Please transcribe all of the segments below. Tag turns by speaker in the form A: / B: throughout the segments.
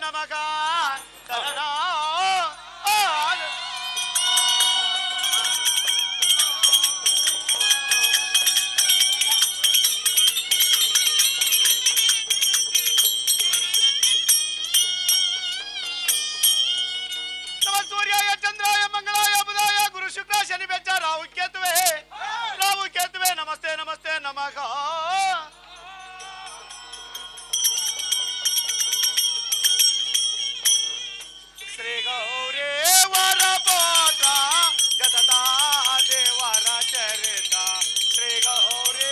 A: ನಮಃ ಶರಣ ಸೂರ್ಯಾಯ ಚಂದ್ರಾಯ ಮಂಗಳಾಯ ಬುಧಾಯ ಗುರು ಶುಕ್ರ ಶನಿ ಬೆಚ್ಚ ರಾಹು ಕೇತುವೆ ನಮಸ್ತೆ ನಮಸ್ತೆ ನಮಃ ಶ್ರೀ ಗೌರೇ ವರ ಪೋತ್ರ ಜಗತಾ ದೇವರ ಚರಿತ ಶ್ರೀ ಗೌರೇ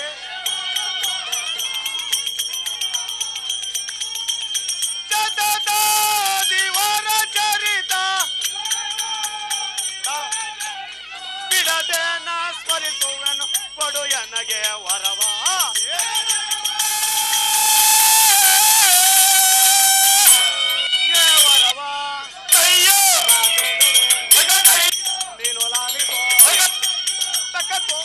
A: ಜಗತಾ ದೇವರ ಚರಿತ ಬಿಡದೇನ ಸ್ಮರಿಸುವನು ಕೊಡು ಎನಗೆ ವರವ ನೀನು ಲಾಲಿಸೋ ತಕ್ಕೋ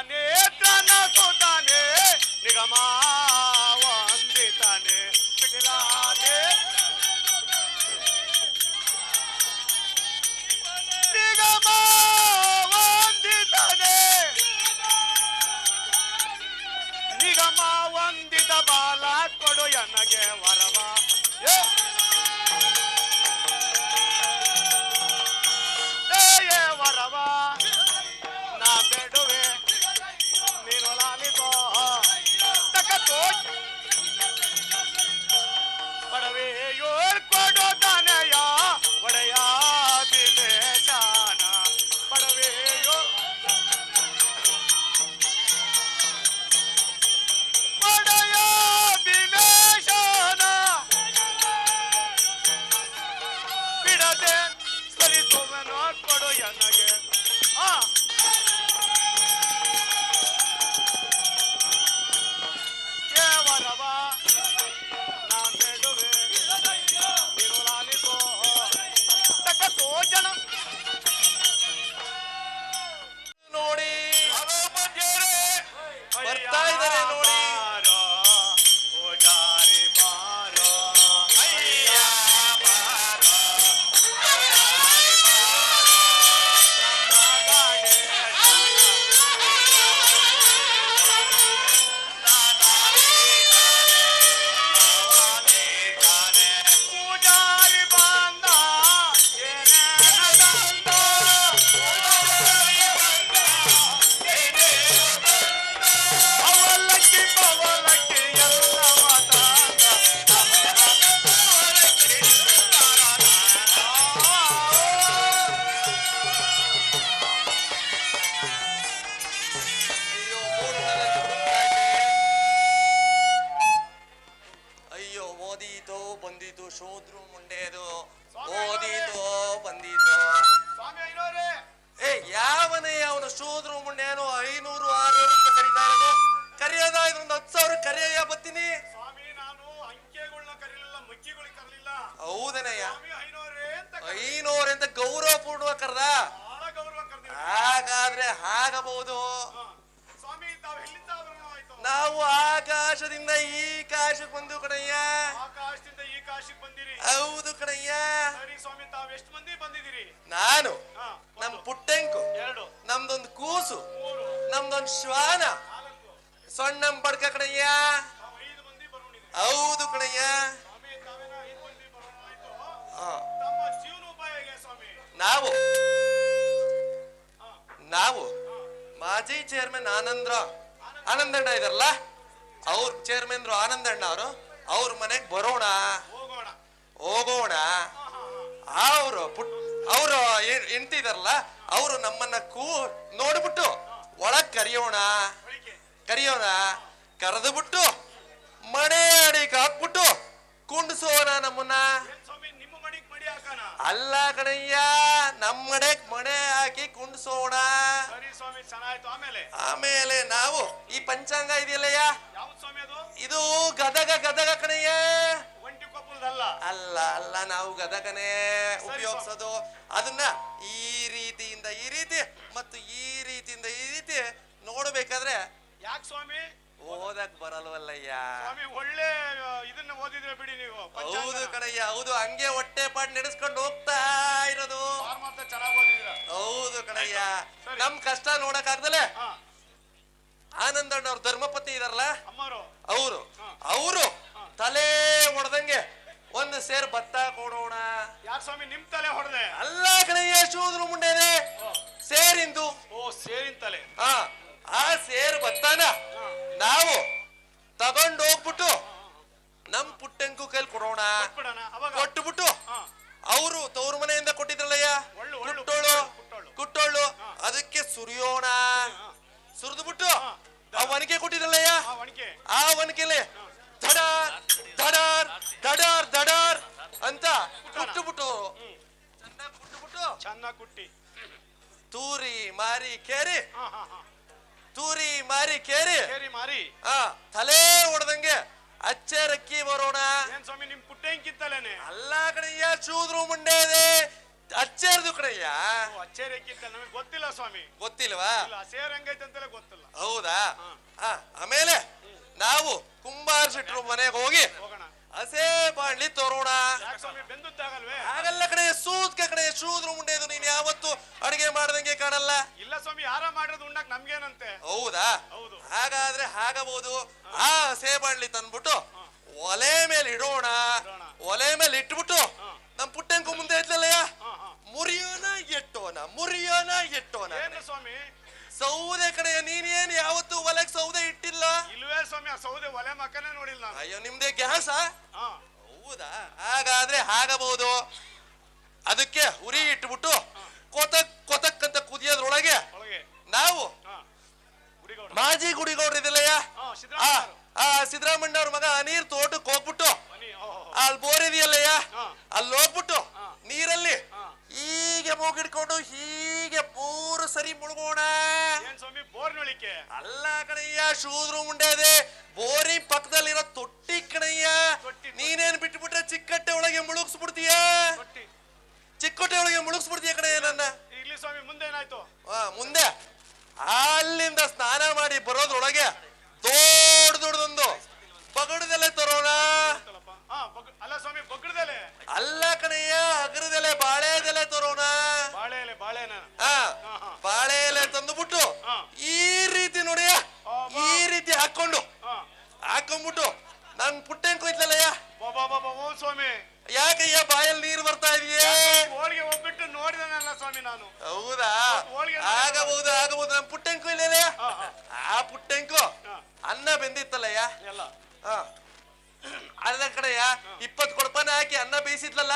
A: ನೇತ್ರನ ಸುತಾನೆ ನಿಗಮ ವಂದಿತಾನೆ ಪಿಟಿಲಾನೆ ನಿಗಮ ವಂದಿತಾನೆ ನಿಗಮ ವಂದಿತ ಬಾಲ ಕೊಡು ಎನಗೆ ವರವ ವರವ ನಾ ಬೇಡುವೆ ನೀನು ಲಾಲಿಸೋ ತಕ್ಕೋ ಪಡವೆಯೋ ಕೊಡೋ ತಾನೆಯ ಒಡೆಯ ದಿನೇಶಾನ ಪಡವೆಯೋ ಒಡೆಯ ದಿನೇಶಾನ ಬಿಡದೆ ಸ್ಮರಿಸುವನು ಕೊಡು ಎನಗೆ ವರವ ನಾ ಬೇಡುವೆ ನೀನು ಲಾಲಿಸೋ ತಕ್ಕೋ ಜನ
B: ನೋಡಿ ಬರ್ತಾ ಇದ್ದಾರೆ ನೋಡಿ
A: ಓ ಜಾರಿ ಬಾರೋ ಅಯ್ಯ ಬಾರೋ ಪೂಜಾರಿ ಬಂದ ಅವಲಕ್ಕಿ ಪವಲಕ್ಕಿ ಎಲ್ಲ ಮಾತಾಡ
B: ಅಯ್ಯೋ ಓದೀತೋ ಬಂದೀತು ಶೋದ್ರು ಮುಂಡೆದು ಓದೀತೋ ಬಂದೀತೋ
A: ಸ್ವಾಮಿ ಐನೋರೇ
B: ಯಾವನೇ ಅವನು ಶೋದ್ರು ಮುಂಡೆನು 500 600 ಅಂತ ಕರೀತಾ ಇರೋದು ಕರೆಯೋದ ಇದೊಂದು 10,000 ಕರೆಯ ಬತ್ತೀನಿ
A: ಸ್ವಾಮಿ ನಾನು ಅಂಕೆಗಳನ್ನ ಕರೀಲಿಲ್ಲ ಮುಚ್ಚಿಗಳಿಗೆ ಕರಲಿಲ್ಲ
B: ಹೌದನಯ್ಯ
A: ಸ್ವಾಮಿ ಐನೋರೇ ಅಂತ
B: 500 ಅಂತ ಗೌರವಪೂರ್ಣ ಕರ್ದ
A: ಬಹಳ ಗೌರವ ಕರೆದಿರಿ
B: ಹಾಗಾದ್ರೆ ಆಗಬಹುದು
A: ಸ್ವಾಮಿ ತಾವು ಎಲ್ಲಿಂದ ಆಗಮನ ಆಯ್ತು
B: ನಾವು ಆಕಾಶದಿಂದ ಈ ಕಾಶಕ್ಕೆ ಬಂದು ಕಣಯ್ಯ
A: ಆಕಾಶದಿಂದ ಈ ಕಾಶಿಗೆ ಬಂದಿರಿ
B: ಹೌದು ಕಣಯ್ಯ
A: ಸರಿ ಸ್ವಾಮಿ ತಾವು ಎಷ್ಟು ಮಂದಿ ಬಂದಿದ್ದೀರಿ
B: ನಾನು
A: ಹಾ,
B: ನಮ್ ಪುಟ್ಟೆಂಕು
A: 2
B: ನಮ್ದೊಂದು ಕೂಸು
A: 3
B: ನಮ್ದೊಂದು ಶ್ವಾನ
A: 4
B: ಸೊಣ್ಣ ಬಡ್ಕ ಕಣಯ್ಯ
A: ತಾವು 5 ಮಂದಿ ಬರೋಣಿದ್ದೀರಿ
B: ಹೌದು ಕಣಯ್ಯ
A: ಸ್ವಾಮಿ ತಾವೇನ 5 ಮಂದಿ ಬರೋಣ ಆಯ್ತು
B: ಆ,
A: ತಮ್ಮ ಜೀವನೋಪಾಯ ಹೇಗೆ ಸ್ವಾಮಿ
B: ನಾವು
A: ಹಾ,
B: ನಾವು ಮಾಜಿ ಚೇರ್ಮನ್ ಆನಂದಣ್ಣ ಇದಾರಲ್ಲ ಅವ್ರ ಚೇರ್ಮನ್ ಆನಂದಣ್ಣ ಅವ್ರ ಮನೆಗ್ ಬರೋಣ
A: ಹೋಗೋಣ
B: ಹೋಗೋಣ ಅವರು ಅವರು ಎಂತಿದಾರಲ್ಲ ಅವರು ನಮ್ಮನ್ನ ನೋಡ್ಬಿಟ್ಟು ಒಳಗ್ ಕರಿಯೋಣ ಕರೆದು ಬಿಟ್ಟು ಮನೆ ಅಡಿಗೆ ಹಾಕ್ಬಿಟ್ಟು ಕುಂಡ್ಸೋಣ ನಮ್ಮನ್ನ
A: ಏನ್ ಸ್ವಾಮಿ ನಿಮ್ಮ ಮಡಿಗೆ ಮಡಿ ಹಾಕೋಣ
B: ಅಲ್ಲ ಕಣಯ್ಯ ನಮ್ಮ ಮನೆ ಹಾಕಿ ಕುಂಡ್ಸೋಣ
A: ಸರಿ ಸ್ವಾಮಿ ಚೆನ್ನಾಯ್ತು
B: ಆಮೇಲೆ ನಾವು ಈ ಪಂಚಾಂಗ ಇದೆಯಲ್ಲಯ್ಯ
A: ಯಾವ್ದು ಸ್ವಾಮಿ ಅದು
B: ಇದು ಗದಗ ಕಣಯ್ಯ
A: ಒಂಟಿ ಕೊಪ್ಪಳದಲ್ಲ
B: ಅಲ್ಲ ಅಲ್ಲ ನಾವು ಗದಗನೇ ಉಪಯೋಗಿಸೋದು ಅದನ್ನ ಈ ರೀತಿಯಿಂದ ಈ ರೀತಿ ಮತ್ತು ಈ ರೀತಿಯಿಂದ ಈ ರೀತಿ ನೋಡ್ಬೇಕಾದ್ರೆ
A: ಯಾಕೆ ಸ್ವಾಮಿ
B: ಓದಕ್ ಬರಲ್ವಲ್ಲಯ್ಯ.
A: ಸ್ವಾಮಿ ಒಳ್ಳೆ ಇದನ್ನ ಓದಿದ್ರೆ ಬಿಡಿ ನೀವು.
B: ಹೌದು ಕಣಯ್ಯ, ಹೌದು. ಹಂಗೆ ಹೊಟ್ಟೆ ಪಾಟ್ ನಡೆಸ್ಕೊಂಡು ಹೋಗ್ತಾ ಇರೋದು.
A: ಮಾತ್ರ ಚೆನ್ನಾಗಿ ಓದಿದ್ರ.
B: ಹೌದು ಕಣಯ್ಯ. ನಮ್ ಕಷ್ಟ ನೋಡಕ್ ಆಗ್ದಲೆ ಆನಂದಣ್ಣ ಅವ್ರ ಧರ್ಮಪತಿ ಇದಾರಲ್ಲ ಅವರು ಅವರು ತಲೆ ಹೊಡೆದಂಗೆ ಒಂದು ಸೇರ್ ಭತ್ತ ಕೊಡೋಣ.
A: ಯಾರ್ ಸ್ವಾಮಿ ನಿಮ್ ತಲೆ ಹೊಡೆದೆ?
B: ಅಲ್ಲ ಕಣಯ್ಯ, ಶೂದ್ರು ಮುಂಡೆನೆ ಸೇರಿಂದು.
A: ಓ, ಸೇರಿನ ತಲೆ.
B: ಆ ಸೇರ್ ಭತ್ತನ ನಾವು ತಗೊಂಡು ಹೋಗ್ಬಿಟ್ಟು ನಮ್ ಪುಟ್ಟಂಕು ಕೈಲಿ ಕೊಡೋಣ. ಕೊಟ್ಟುಬಿಟ್ಟು ಅವರು ತವ್ರ ಮನೆಯಿಂದ ಕೊಟ್ಟಿದ್ರಲ್ಲಯ್ಯ ಕುಟ್ಟೋಳು, ಅದಕ್ಕೆ ಸುರಿಯೋಣ. ಸುರಿದ್ಬಿಟ್ಟು ಆ ಒನಕೆ ಕೊಟ್ಟಿದ್ರಲ್ಲಯ್ಯ, ಆ ಒನಕೆಲೆ ಧಡಾರ್ ಧಡಾರ್ ಧಡಾರ್ ಧಡಾರ್ ಅಂತ ಕುಟ್ಟುಬಿಟ್ಟು
A: ಚೆನ್ನಾಗಿ ಕುಟ್ಟಿ
B: ತೂರಿ ಮಾರಿ ಕೇರಿ ತೂರಿ ಮಾರಿ ಕೇರಿ
A: ಮಾರಿ
B: ತಲೆ ಹೊಡೆದಂಗೆ ಅಚ್ಚರಕ್ಕಿ ಬರೋಣ.
A: ಏನ್ ಸ್ವಾಮಿ ನಿಮ್ ಪುಟ್ಟಂಕಿತ್ತಲೇನೆ?
B: ಅಲ್ಲ ಕಣಯ್ಯ, ಚೂದ್ರು ಮುಂಡೆದೆ ಅಚ್ಚೇರ್ದು ಕಣಯ್ಯ.
A: ಅಚ್ಚೇರಕ್ಕಿಂತ ನಮಗೆ ಗೊತ್ತಿಲ್ಲ ಸ್ವಾಮಿ.
B: ಗೊತ್ತಿಲ್ವಾ?
A: ಸೇರ್ ಹೆಂಗೈತೆ ಅಂತಲೇ ಗೊತ್ತಿಲ್ಲ.
B: ಹೌದಾ? ಆಮೇಲೆ ನಾವು ಕುಂಬಾರ ಶೆಟ್ರು ಮನೆಗೆ ಹೋಗಿ ಹಸೆ ಬಾಣ್ಲಿ ತೋರೋಣ.
A: ಸ್ವಾಮಿ ಬೆಂದುತ್ತಾಗಲ್ವೇ?
B: ಆಗಲ್ಲ ಕಡೆ, ಸೂದ್ಕೆ ಕಡೆ ಶೂದ್ರು ಮುಂಡೆದು. ನೀನ್ ಯಾವತ್ತು ಅಡಿಗೆ ಮಾಡ್ದಂಗೆ ಕಾಣಲ್ಲ.
A: ಇಲ್ಲ ಸ್ವಾಮಿ, ಯಾರ ಮಾಡಿರೋದು ಉಣ್ಣಕ್ ನಮ್ಗೇನಂತೆ.
B: ಹೌದಾ?
A: ಹೌದು.
B: ಹಾಗಾದ್ರೆ ಆಗಬಹುದು. ಆ ಹಸೆ ಬಾಣ್ಲಿ ತಂದ್ಬಿಟ್ಟು ಒಲೆ ಮೇಲೆ ಇಡೋಣ. ಒಲೆ ಮೇಲೆ ಇಟ್ಬಿಟ್ಟು ನಮ್ ಪುಟ್ಟಂಕು ಮುಂದೆ ಇದ್ಲಲ್ಲಯ್ಯ, ಮುರಿಯೋಣ ಎಟ್ಟೋಣ.
A: ಏನು ಸ್ವಾಮಿ?
B: ಸೌದೆ ಕಡೆಯ. ನೀನೇನ್ ಯಾವತ್ತು ಒಲೆಗ್ ಸೌದೆ ಇಟ್ಟಿಲ್ಲ?
A: ಇಲ್ವೇ ಸ್ವಾಮಿ, ಆ ಸೌದೆ ಒಲೆ ಮಕ್ಕನೇ ನೋಡಿಲ್ಲ.
B: ಅಯ್ಯೋ, ನಿಮ್ದೇ ಗ್ಯಾಸ? ಹೌದಾ? ಹಾಗಾದ್ರೆ ಆಗಬಹುದು. ಅದಕ್ಕೆ ಉರಿ ಇಟ್ಬಿಟ್ಟು ಕೊತಕ್ ಅಂತ ಕುದಿಯೋದ್ರೊಳಗೆ ನಾವು ಮಾಜಿ ಗುಡಿಗೌಡ್ರ ಇದೆಲ್ಲಯ್ಯ, ಸಿದ್ದರಾಮಣ್ಣ ಅವ್ರ ಮಗ ನೀರ್ ತೋಟಕ್ಕೆ ಹೋಗ್ಬಿಟ್ಟು ಅಲ್ಲಿ ಬೋರ್ ಇದೆಯಲ್ಲಯ್ಯ, ಅಲ್ಲಿ ಹೋಗ್ಬಿಟ್ಟು ನೀರಲ್ಲಿ ಹೀಗೆ ಮೂಗಿಡ್ಕೊಂಡು ಹೀಗೆ 3 ಸರಿ ಮುಳುಗೋಣ. ಅಲ್ಲ ಕಣಯ್ಯ, ಶೂದ್ರು ಮುಂಡೆದೆ ಬೋರಿ ಪಕ್ಕದಲ್ಲಿರೋ ತೊಟ್ಟಿ ಕಣಯ್ಯ. ನೀನೇನ್ ಬಿಟ್ಬಿಟ್ರೆ ಚಿಕ್ಕಟ್ಟೆ ಒಳಗೆ ಮುಳುಗಿಸ್ಬಿಡ್ತೀಯ. ಚಿಕ್ಕಟ್ಟೆ ಒಳಗೆ ಮುಳುಗಿಸ್ಬಿಡ್ತೀಯ ಕಣಯ್ಯ ನನ್ನ.
A: ಇಲ್ಲಿ ಸ್ವಾಮಿ ಮುಂದೆ ಏನಾಯ್ತು?
B: ಮುಂದೆ ಅಲ್ಲಿಂದ ಸ್ನಾನ ಮಾಡಿ ಬರೋದ್ರೊಳಗೆ ದೊಡ್ಡದೊಂದು ಬಗಡದೆಲೆ ತರೋಣ.
A: ಅಲ್ಲ ಸ್ವಾಮಿ, ಬಗ್ಗಡದೆಲೆ
B: ಅಲ್ಲ ಕಣಯ್ಯ, ಅಗರದೆಲೆ ಬಾಳೆದೆಲೆ ತರೋಣ. ಬಾಳೆ ಎಲೆ ತಂದುಬಿಟ್ಟು ಈ ರೀತಿ ನೋಡಿಯ, ಈ ರೀತಿ ಹಾಕೊಂಡ್ಬಿಟ್ಟು ನನ್ ಪುಟ್ಟಂಕು ಇದ್ಲಲ್ಲಯ್ಯ.
A: ಸ್ವಾಮಿ,
B: ಯಾಕಯ್ಯ ಬಾಯಲ್ಲಿ ನೀರು ಬರ್ತಾ ಇದೆಯೇ?
A: ಹೋಳಿಗೆ ಹೋಗ್ಬಿಟ್ಟು ನೋಡಿದನಲ್ಲ ಸ್ವಾಮಿ ನಾನು.
B: ಹೌದಾ? ಆಗಬಹುದು. ನಮ್ ಪುಟ್ಟಂಕು ಇಲ್ಲಯ್ಯ. ಆ ಪುಟ್ಟಂಕು ಅನ್ನ ಬೆಂದಿತ್ತಲ್ಲಯ್ಯ, ಅಲ್ಲ ಕಡೆಯ 20 ಕೊಡಪಾನ ಹಾಕಿ ಅನ್ನ ಬೇಯಿಸಿದ್ಲಲ್ಲ,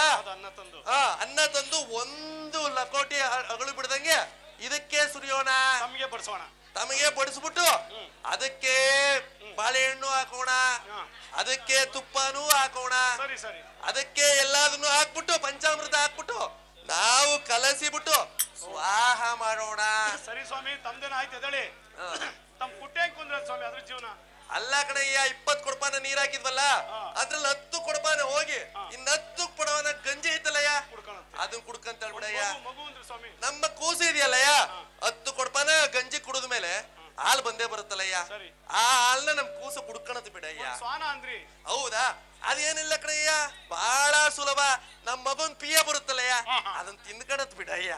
B: ಅನ್ನ ತಂದು 1 ಲಕೋಟಿ ಅಗಳು ಬಿಡ್ದಂಗೆ ಇದಕ್ಕೆ ಸುರಿಯೋಣ. ತಮಗೆ ಬಡಿಸ್ಬಿಟ್ಟು ಅದಕ್ಕೆ ಬಾಳೆಹಣ್ಣು ಹಾಕೋಣ, ಅದಕ್ಕೆ ತುಪ್ಪನೂ ಹಾಕೋಣ, ಅದಕ್ಕೆ ಎಲ್ಲದನ್ನು ಹಾಕ್ಬಿಟ್ಟು ಪಂಚಾಮೃತ ಹಾಕ್ಬಿಟ್ಟು ನಾವು ಕಲಸಿಬಿಟ್ಟು ಸ್ವಾಹ ಮಾಡೋಣ.
A: ಸರಿ ಸ್ವಾಮಿ, ತಮ್ದೇನ ಆಯ್ತು ಎದಳಿ. ತಮ್ಮ ಪುಟ್ಟೆ ಕುಂದ್ರ ಸ್ವಾಮಿ, ಅದ್ರ ಜೀವನ.
B: ಅಲ್ಲ ಕಣಯ್ಯ, 20 ಕೊಡಪಾನ ನೀರ್ ಹಾಕಿದ್ವಲ್ಲ, ಅದ್ರಲ್ಲಿ 10 ಕೊಡಪಾನ ಹೋಗಿ ಇನ್ನ 10 ಕೊಡವನ ಗಂಜಿ ಐತಲ್ಲಯ್ಯ, ಅದನ್ನ ಕುಡ್ಕಂತ ಹೇಳ್ಬಿಡಯ್ಯ. ನಮ್ಮ ಕೂಸು ಇದೆಯಲ್ಲಯ್ಯ, 10 ಕೊಡಪಾನ ಗಂಜಿ ಕುಡಿದ ಮೇಲೆ ಹಾಲು ಬಂದೇ ಬರುತ್ತಲ್ಲಯ್ಯ, ಆ ಹಾಲ್ನ ನಮ್ ಕೂಸು ಕುಡ್ಕಣತ್ ಬಿಡಯ್ಯ. ಹೌದಾ? ಅದೇನಿಲ್ಲ ಕಣಯ್ಯ, ಬಹಳ ಸುಲಭ. ನಮ್ ಮಗನ್ ಪಿಯ ಬರುತ್ತಲ್ಲಯ್ಯ, ಅದನ್ನ ತಿಂದ್ಕಣತ್ ಬಿಡಯ್ಯ.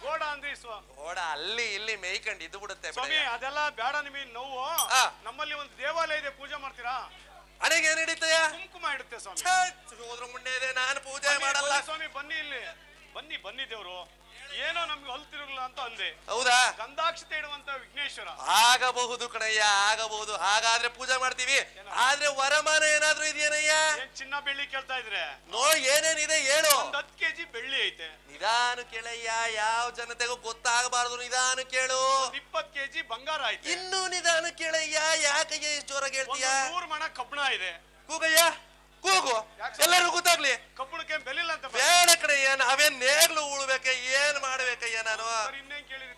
B: ಗೋಡ ಅಲ್ಲಿ ಇಲ್ಲಿ ಮೇಯ್ಕಂಡ್ ಇದ್ದು ಬಿಡುತ್ತೆ.
A: ಅದೆಲ್ಲ ಬೇಡ, ನಿಮಗೆ ನೋವು. ನಮ್ಮಲ್ಲಿ ಒಂದು ದೇವಾಲಯ ಇದೆ, ಪೂಜೆ ಮಾಡ್ತೀರಾ?
B: ಹಣೆಗೆ ಏನ್ ಹಿಡಿತಯ್ಯ?
A: ಕುಂಕುಮ ಇಡುತ್ತೆ ಸ್ವಾಮಿ.
B: ಹೋದ್ರ ಮುಂಡೆ ಇದೆ, ನಾನು ಪೂಜೆ ಮಾಡಲ್ಲ.
A: ಸ್ವಾಮಿ ಬನ್ನಿ ಇಲ್ಲಿ, ಬನ್ನಿ ದೇವ್ರು. ಏನೋ ನಮ್ಗೆ ಹೊಲ್ತಿರಲ್ಲ ಅಂತ ಅಂದೆ.
B: ಹೌದಾ?
A: ಗಂಧಾಕ್ಷತೆ ಇಡುವಂತ ವಿಘ್ನೇಶ್ವರ.
B: ಆಗಬಹುದು ಕಣಯ್ಯ, ಆಗಬಹುದು. ಹಾಗಾದ್ರೆ ಪೂಜೆ ಮಾಡ್ತೀವಿ. ಆದ್ರೆ ವರಮಾನ ಏನಾದ್ರೂ ಇದೆಯೇನಯ್ಯ?
A: ಚಿನ್ನ ಬೆಳ್ಳಿ ಕೇಳ್ತಾ ಇದ್ರೆ
B: ನೋಡಿ, ಏನೇನಿದೆ ಹೇಳು.
A: 10 kg ಬೆಳ್ಳಿ ಐತೆ.
B: ನಿಧಾನ ಕೇಳಯ್ಯ, ಯಾವ ಜನತೆಗೂ ಗೊತ್ತಾಗಬಾರದು. ನಿಧಾನ ಕೇಳು.
A: 20 kg ಬಂಗಾರ ಐತೆ.
B: ಇನ್ನೂ ನಿಧಾನ ಕೇಳಯ್ಯ, ಯಾಕಯ್ಯ ಇಷ್ಟು ಜೋರಾಗಿ ಹೇಳ್ತೀಯ?
A: 100 ಮಣ ಕಬ್ಬಣ ಇದೆ.
B: ಕೂಗಯ್ಯ, ಕೂಗು, ಎಲ್ಲರೂ ಗೊತ್ತಾಗ್ಲಿ.
A: ಕಬ್ಬಣಕ್ಕೆ ಬೆಲಿಲ್ಲ ಅಂತ
B: ಬೇಡ ಕಣಯ್ಯ, ನಾವೇನ್ ನೇಗ್ಲು ಉಳ್ಬೇಕ, ಏನ್ ಮಾಡ್ಬೇಕಯ್ಯ ನಾನು?
A: ಇನ್ನೇನ್ ಕೇಳಿರಿ,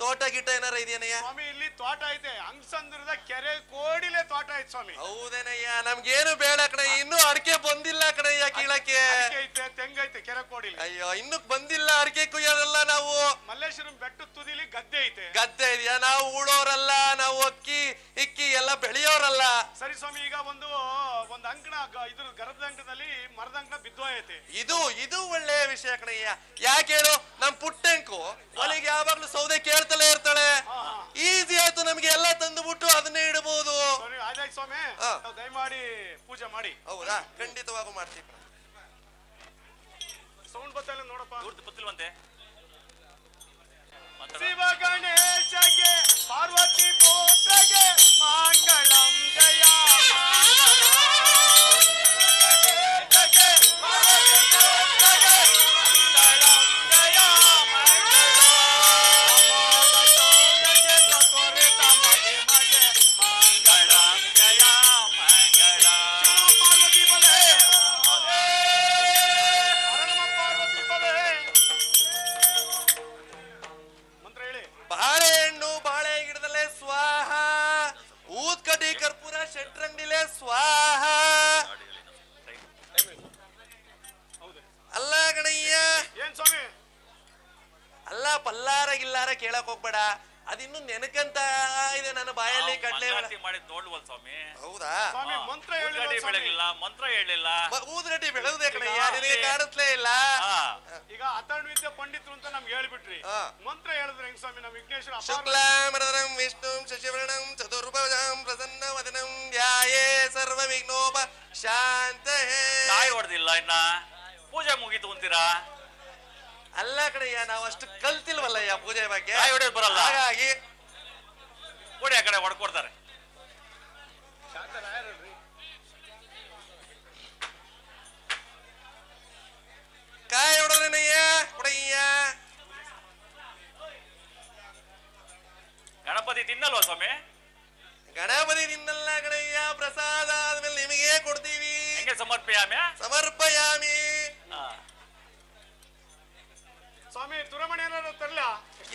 B: ತೋಟ ಗಿಟ್ಟ ಏನಾರ ಇದೆಯನಯ್ಯ?
A: ಸ್ವಾಮಿ, ಇಲ್ಲಿ ತೋಟ ಐತೆ. ಹಂಗಸಂದ್ರದ ಕೆರೆ ಕೋಡಿಲೆ ತೋಟ ಐತೆ ಸ್ವಾಮಿ.
B: ಹೌದೇನಯ್ಯ? ನಮ್ಗೇನು ಬೇಡ ಕಣಯ್ಯ, ಇನ್ನೂ ಅಡಿಕೆ ಬಂದಿಲ್ಲ ಕಣಯ್ಯ ಕೀಳಕ್ಕೆ.
A: ಐತೆ, ತೆಂಗೈತೆ ಕೆರೆ ಕೋಡಿಲೆ.
B: ಅಯ್ಯೋ, ಇನ್ನು ಬಂದಿಲ್ಲ ಅಡಿಕೆ ಕುಯ್ಯೋದಲ್ಲ ನಾವು.
A: ಮಲ್ಲೇಶ್ವರಂ ಬೆಟ್ಟದ ತುದಿಲಿ ಗದ್ದೆ ಐತೆ.
B: ಗದ್ದೆ ಇದೆಯಾ? ನಾವು ಉಳೋರಲ್ಲ, ನಾವು ಇಕ್ಕಿ ಎಲ್ಲ ಬೆಳೆಯೋರಲ್ಲ.
A: ಸರಿ ಸ್ವಾಮಿ, ಈಗ ಒಂದು ಅಂಕಣ ಇದ್ರ ಗರ್ಭದ ಅಂಕಣದಲ್ಲಿ ಮರದ ಅಂಕಣ ಬಿದ್ದೋಯೈತೆ.
B: ಇದು ಒಳ್ಳೆಯ ವಿಷಯ ಕಣಯ್ಯ. ಯಾಕೆ ಹೇಳು, ನಮ್ ಪುಟ್ಟಂಕು ಒಲಿಗೆ ಯಾವಾಗ್ಲೂ ಸೌದೆ ಕೇಳ್ತಲೇ ಇರ್ತಾಳೆ. ಈಸಿ ಆಯ್ತು, ನಮ್ಗೆ ಎಲ್ಲ ತಂದುಬಿಟ್ಟು ಅದನ್ನೇ ಇಡಬಹುದು.
A: ಆಯ್ತಾಯ್ತು ಸ್ವಾಮಿ, ದಯಮಾಡಿ ಪೂಜೆ ಮಾಡಿ.
B: ಹೌದಾ, ಖಂಡಿತವಾಗೂ ಮಾಡ್ತೀವಿ.
A: ಸೌಂಡ್ ಬರ್ತಾ ಇಲ್ಲ ನೋಡಪ್ಪ.
C: ಗೊತ್ತಿಲ್ವಂತೆ.
A: ಶಿವ ಗಣೇಶಗೆ ಪಾರ್ವತಿ ಪುತ್ರಗೆ ಮಂಗಳಂ ಜಯ
B: ಬಾಳೆಹಣ್ಣು ಬಾಳೆ ಗಿಡದಲ್ಲೇ ಸ್ವಾಹ, ಊದ್ಕಡ್ಡಿ ಕರ್ಪೂರ ಶೆಟ್ರಂಗಡಿಲೇ ಸ್ವಾಹ. ಅಲ್ಲ ಗಣಯ್ಯ,
A: ಏನ್ ಸ್ವಾಮಿ?
B: ಅಲ್ಲ ಪಲ್ಲಾರ ಗಿಲ್ಲಾರ ಕೇಳಕ್ ಹೋಗ್ಬೇಡ, ಅದಿನ್ನು ನೆನಕಂತ ಇದೆ ನನ್ನ ಬಾಯಲ್ಲಿ. ಕಡ್ಲೆ
C: ಮಾಡಿದ್ ನೋಡ್ವಲ್ ಸ್ವಾಮಿ.
B: ಹೌದಾ
A: ಸ್ವಾಮಿ, ಮಂತ್ರ
C: ಬೆಳಗಿಲ್ಲ, ಮಂತ್ರ ಹೇಳಿಲ್ಲ.
B: ಊದ್ಗಡ್ಡಿ ಬೆಳೆದೇ ಕಣಯ್ಯ, ನಿನಗೆ ಕಾಣಿಸ್ಲೇ ಇಲ್ಲ.
A: ಈಗ ಅಥರ್ವವಿದ್ಯಾ ಪಂಡಿತರು ಅಂತ ನಮ್ಗೆ ಹೇಳ್ಬಿಟ್ರಿ, ಮಂತ್ರ ಹೇಳಿದ್ರೆ ಹೆಂಗ್ ಸ್ವಾಮಿ? ನಮ್ ವಿಘ್ನೇಶ್ವರ
B: ಶುಕ್ಲಾಂಬರಧರಂ ವಿಷ್ಣುಂ ಶಶಿವರ್ಣಂ ಚತುರ್ಭುಜಂ ಪ್ರಸನ್ನವದನಂ ಧ್ಯಾಯೇ ಸರ್ವ ವಿಘ್ನೋಪ ಶಾಂತಯೇ.
C: ಕಾಯಿ ಹೊಡೆದಿಲ್ಲ ಇನ್ನ, ಪೂಜೆ ಮುಗೀತು ಅಂತೀರಾ?
B: ಅಲ್ಲ ಕಣಯ್ಯ, ನಾವು ಅಷ್ಟು ಕಲ್ತಿಲ್ವಲ್ಲಯ್ಯ ಪೂಜೆ ಬಗ್ಗೆ.
C: ಕಾಯಿ ಹೊಡೆಯೋದು ಬರಲ್ಲ,
B: ಹಾಗಾಗಿ
C: ಕೊಡಿ ಆ ಕಡೆ ಹೊಡ್ಕೊಡ್ತಾರೆ.
B: ಕಾಯಿ ಹೊಡೆದ್ರೇನಯ್ಯ ಕೊಡಯ್ಯ.
C: ಗಣಪತಿ ತಿನ್ನಲ್ವಾ ಸ್ವಾಮಿ?
B: ಗಣಪತಿ ತಿನ್ನಲ್ಲ ಕಣಯ್ಯ, ಪ್ರಸಾದ ಆದ್ಮೇಲೆ ನಿಮಗೆ ಕೊಡ್ತೀವಿ.
C: ಹೆಂಗೆ ಸಮರ್ಪಯಾಮಿ?
B: ಸಮರ್ಪಯಾಮಿ.
A: ಸ್ವಾಮಿ, ತುರಮಣಿ ಏನಾದ್ರು ತರ್ಲ?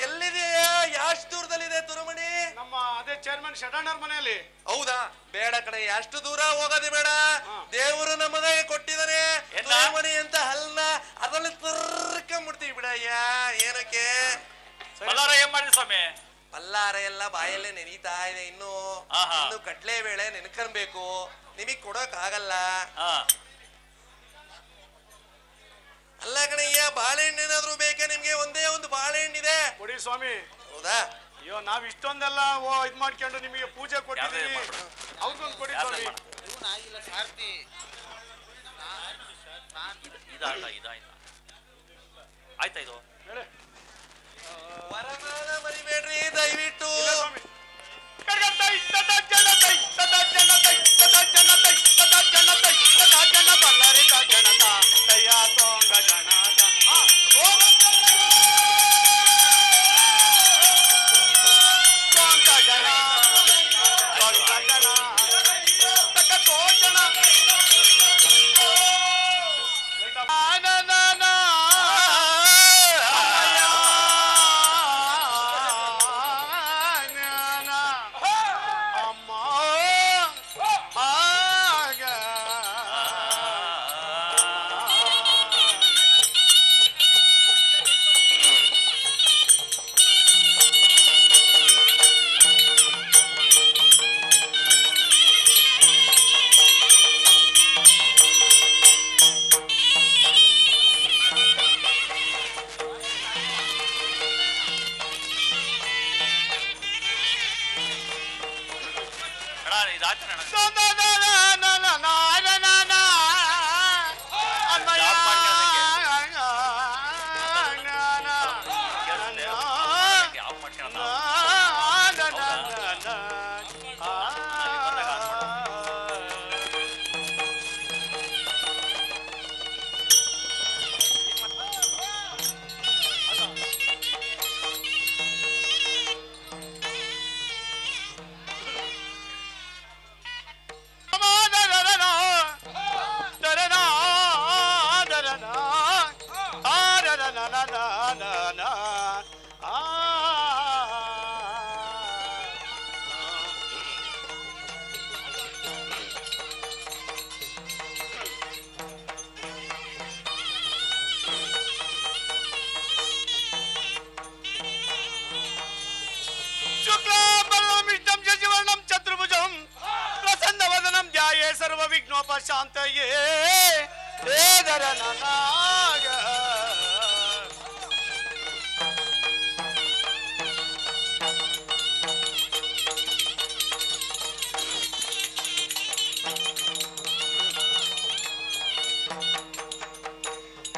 B: ಎಲ್ಲಿದೆಯಾ? ಎಷ್ಟು ದೂರದಲ್ಲಿದೆ ತುರಮಣಿ?
A: ನಮ್ಮ ಅದೇ ಚೇರ್ಮನ್ ಶರಣರ ಮನೆಯಲ್ಲಿ.
B: ಹೌದಾ? ಬೇಡ ಕಣಯ್ಯ, ಅಷ್ಟು ದೂರ ಹೋಗೋದೇ ಬೇಡ. ದೇವರು ನಮಗೆ ಕೊಟ್ಟಿದ್ದಾನೆ ತುರಮಣಿ ಅಂತ ಹಲ್ನ, ಅದ್ರಲ್ಲಿ ತರ್ಕೊಂಡ್ಬಿಡ್ತೀವಿ ಬಿಡಯ್ಯ. ಏನಕ್ಕೆ?
C: ಬಲ್ಲಾರ ಏನ್ ಮಾಡಿದ್ರಿ ಸ್ವಾಮಿ?
B: ಬಲ್ಲಾರ ಎಲ್ಲ ಬಾಯಲ್ಲೇ ನೆನೀತಾ ಇದೆ. ಇನ್ನು ಕಡ್ಲೆ ಬೇಳೆ ನೆನ್ಕನ್ಬೇಕು, ನಿಮಗ್ ಕೊಡೋಕ್ ಆಗಲ್ಲ. ಅಲ್ಲ ಕಣಯ್ಯ, ಬಾಳೆಹಣ್ಣೇನಾದ್ರೂ ಬೇಕೇ ನಿಮ್ಗೆ? ಒಂದೇ ಒಂದು ಬಾಳೆಹಣ್ಣಿದೆ,
A: ಕೊಡಿ ಸ್ವಾಮಿ.
B: ಹೌದಾ?
A: ಅಯ್ಯೋ, ನಾವ್ ಇಷ್ಟೊಂದೆಲ್ಲ ಇದ್ ಮಾಡ್ಕೊಂಡು ನಿಮಗೆ ಪೂಜೆ ಕೊಟ್ಟಿದ್ದೀವಿ, ಅವ್ರಿಗೊಂದು ಕೊಡಿ ಸ್ವಾಮಿ.
C: ಆಯ್ತಾ ಇದು?
B: ವರಮಾನ ಮರಿಬೇಡ್ರಿ ದಯವಿಟ್ಟು.
A: ಧ್ಯಾಯೇ ಸರ್ವ ವಿಘ್ನೋಪಶಾಂತಯೇ ಏದರ ನನಾಗ.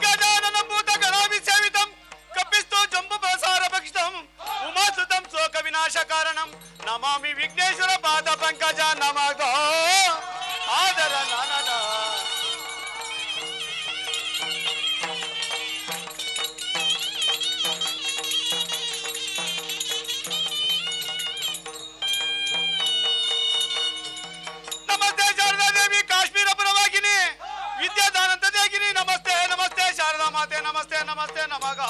A: ಗಜಾನನ ಭೂತ ಗಣಾಭಿಸೇವಿತಂ ಕಪಿಸ್ತೋ ಜಂಬು ಪ್ರಸಾರ ಭಕ್ಷಿತಂ ಉಮಾಸುತಂ ಶೋಕ ವಿನಾಶ ಕಾರಣಂ ನಮಾಮಿ ವಿಘ್ನೇಶ್ವರ ಪಾದ ಪಂಕಜ ನಮಃ ಆದರ ನನನ. ನಮಸ್ತೆ ಶಾರದಾ ದೇವಿ ಕಾಶ್ಮೀರ ಪರವಾಗಿನಿ ವಿದ್ಯಾದಾನಂತ ದೇಗಿನಿ ನಮಸ್ತೆ ನಮಸ್ತೆ ಶಾರದಾ ಮಾತೆ ನಮಸ್ತೆ ನಮಸ್ತೆ ನಮಃ.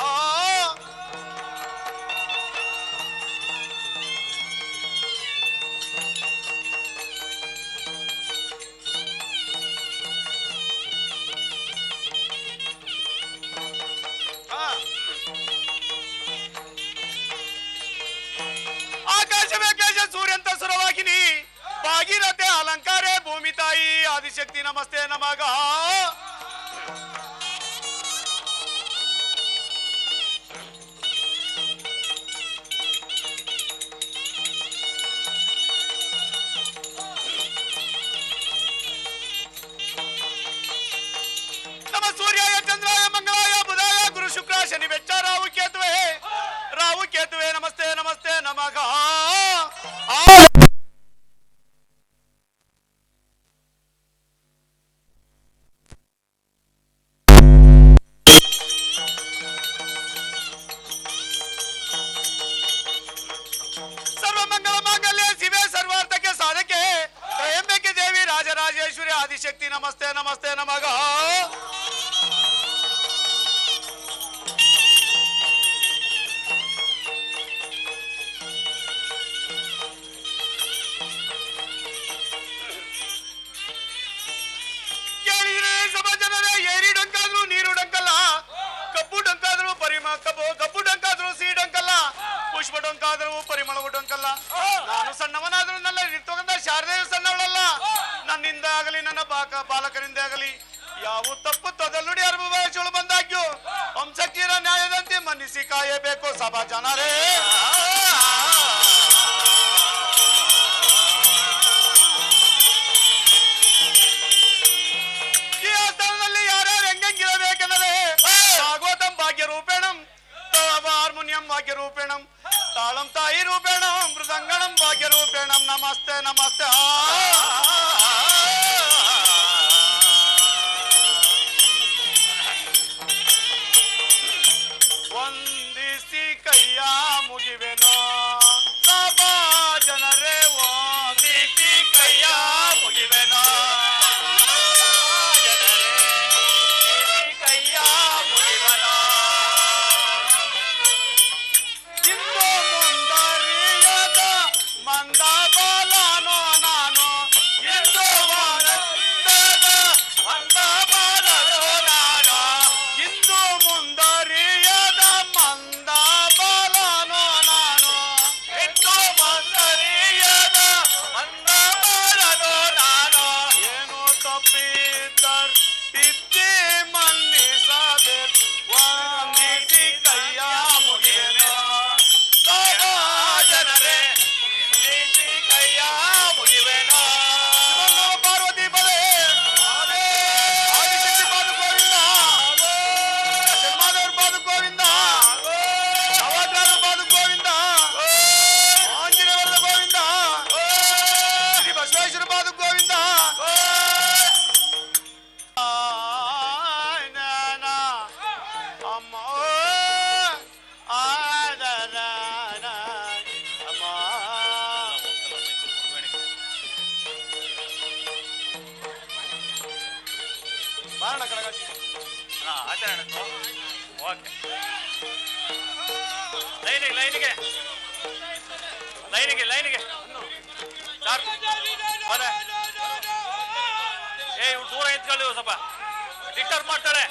A: ಆಕಾಶವೇ ಕೇಶ ಸೂರ್ಯಂತ ಸುರವಾಗಿನಿ ಭಾಗೀರಥೆ ಅಲಂಕಾರೇ ಭೂಮಿ ತಾಯಿ ಆದಿಶಕ್ತಿ ನಮಸ್ತೆ ನಮಃ. ನಮ ಸೂರ್ಯಾಯ ಚಂದ್ರಾಯ ಮಂಗಳಾಯ ಬುಧಾಯ ಗುರು ಶುಕ್ರ ಶನಿ ವೆಚ್ಚ ರಾಹು ಕೇತುವೆ ನಮಸ್ತೆ ನಮಸ್ತೆ ನಮಃ. ಸರ್ವಮಂಗಲ ಮಾಂಗಲ್ಯ ಶಿವೆ ಸರ್ವಾರ್ಥಕ್ಕೆ ಸಾಧಕೆ ತ್ರಯಂಬಕೆ ದೇವಿ ರಾಜರಾಜೇಶ್ವರಿ ಆದಿಶಕ್ತಿ ನಮಸ್ತೆ ನಮಸ್ತೆ ನಮಃ. ಕೇಳಿದ್ರೆ ಸಭಾ ಜನರೇ ಏರಿ ಡಂಕಾದ್ರು ನೀರು ಡಂಕಲ್ಲ, ಕಬ್ಬು ಡಂಕಾದ್ರು ಕಬ್ಬು ಡಂಕಾದ್ರು ಸಿಹಿ ಡಂಕಲ್ಲ, ಪುಷ್ಪ ಡೊಂಕಾದರೂ ಪರಿಮಳವು ಡೊಂಕಲ್ಲ. ನಾನು ಸಣ್ಣವನಾದ್ರೂ ನನ್ನ ಇರ್ತಕ್ಕಂಥ ಶಾರದೆಯು ಸಣ್ಣವಳಲ್ಲ. ನನ್ನಿಂದ ಆಗಲಿ ನನ್ನ ಬಾಲಕರಿಂದ ಆಗಲಿ ಯಾವ ತಪ್ಪು ತೊದಲುಡಿ ಅನುಭವಿಸಲು ಬಂದಾಗ್ಯೂ ವಂಶಕ್ಕಿರ ನ್ಯಾಯದಂತೆ ಮನ್ನಿಸಿ ಕಾಯಬೇಕು ಸಭಾ ಜನರೇ. ಈ ಸ್ಥಳದಲ್ಲಿ ಯಾರ್ಯಾರು ಹೆಂಗಿರಬೇಕೆಂದರೆ ಭಾಗವತಂ ಭಾಗ್ಯ ರೂಪೇಣಂ ಹಾರ್ಮೋನಿಯಂ ಭಾಗ್ಯ ರೂಪೇಣಂ ತಾಳಂ ತಾಯಿ ರೂಪೇಣಂ ಮೃದಂಗಣಂ ಭಾಗ್ಯ ರೂಪೇಣಂ ನಮಸ್ತೆ ನಮಸ್ತೆ. ವಂದಿಸಿ ಕೈಯ ಮುಗಿವೆನೋ ಸಭಾ ಜನರೇ ವಂದಿಸಿ ಕೈಯ ಮುಗಿವೆನೋ ಕೈಯ ಮುಗಿವೆನೋ. ಇಂದು ಮುಂದರಿಯದ ಮಂದ ಬಾಲನೋ ನಾನು ಇಂದು ವಾರದ ಮಂದ ಬಾಲನೋ ನಾನು ಇಂದು ಮುಂದರಿಯದ ಮಂದ ಬಾಲನೋ ನಾನು ಇಂದು ಮುಂದರಿಯದ ಮಂದ ಬಾಲನೋ ನಾನು. ಏನು ತಪ್ಪಿದ್ದರ್ ತಿದ್ದಿ ಮನ್ನಿಸಬೇಕು ವಂದಿಸಿ ಕೈಯ ಮುಗಿವೆನೋ ಸಭಾ ಜನರೇ ವಂದಿಸಿ ಕೈಯ ಮುಗಿವೆನೋ. ಪಾರ್ವತಿ ಬಲೆ ಆದಿಶಕ್ತಿ ಪಾದ ಗೋವಿಂದ, ಶರ್ಮಾದೇವ್ರ ಪಾದ ಗೋವಿಂದ, ನವಗ್ರಹದ ಪಾದ ಗೋವಿಂದ, ಆಂಜನೇಯರ ಗೋವಿಂದ, ಶ್ರೀ ಬಸವೇಶ್ವರ ಪಾದ ಗೋವಿಂದ. ಅಮ್ಮ ಅಮ್ಮ ಬಾರಣ ಕಡಗಾಸಿ.
C: ಆಚರಣೆ ಓಕೆ. ಲೈನಿಗೆ ಸಾರ್ ಬನ್ನಿ. ಇವ್ರು ದೂರ ಎತ್ಕೊಳ್ಳಿ ಸ್ವಲ್ಪ ಡಿಸ್ಟರ್ಬ್ ಮಾಡ್ತಾರೆ.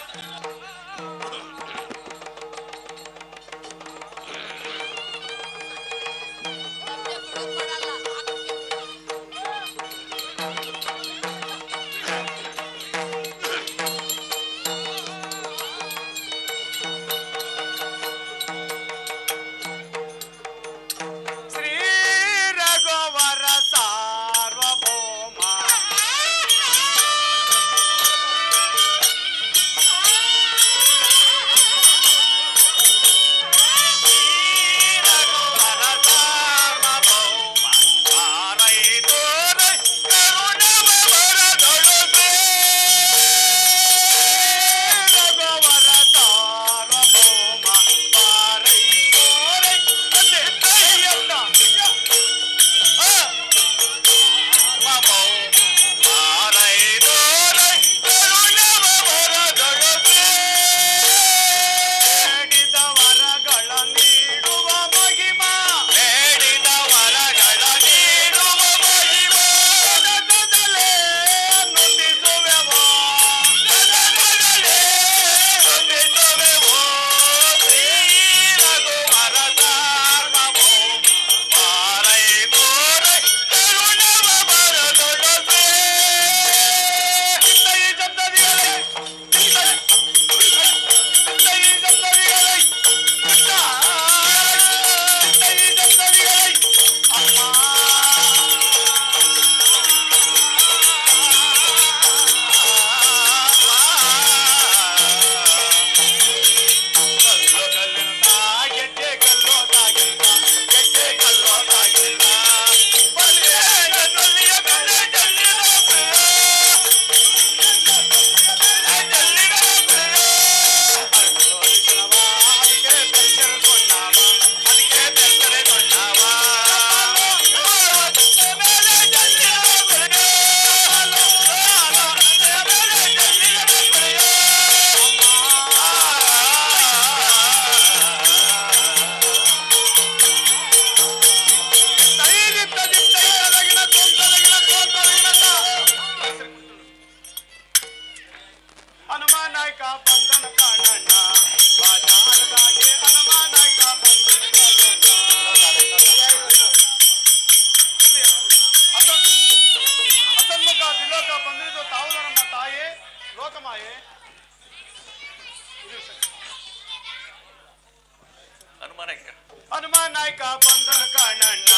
A: ನಾಯ್ಕ ಬಂದನ ಕಾಣಣ್ಣ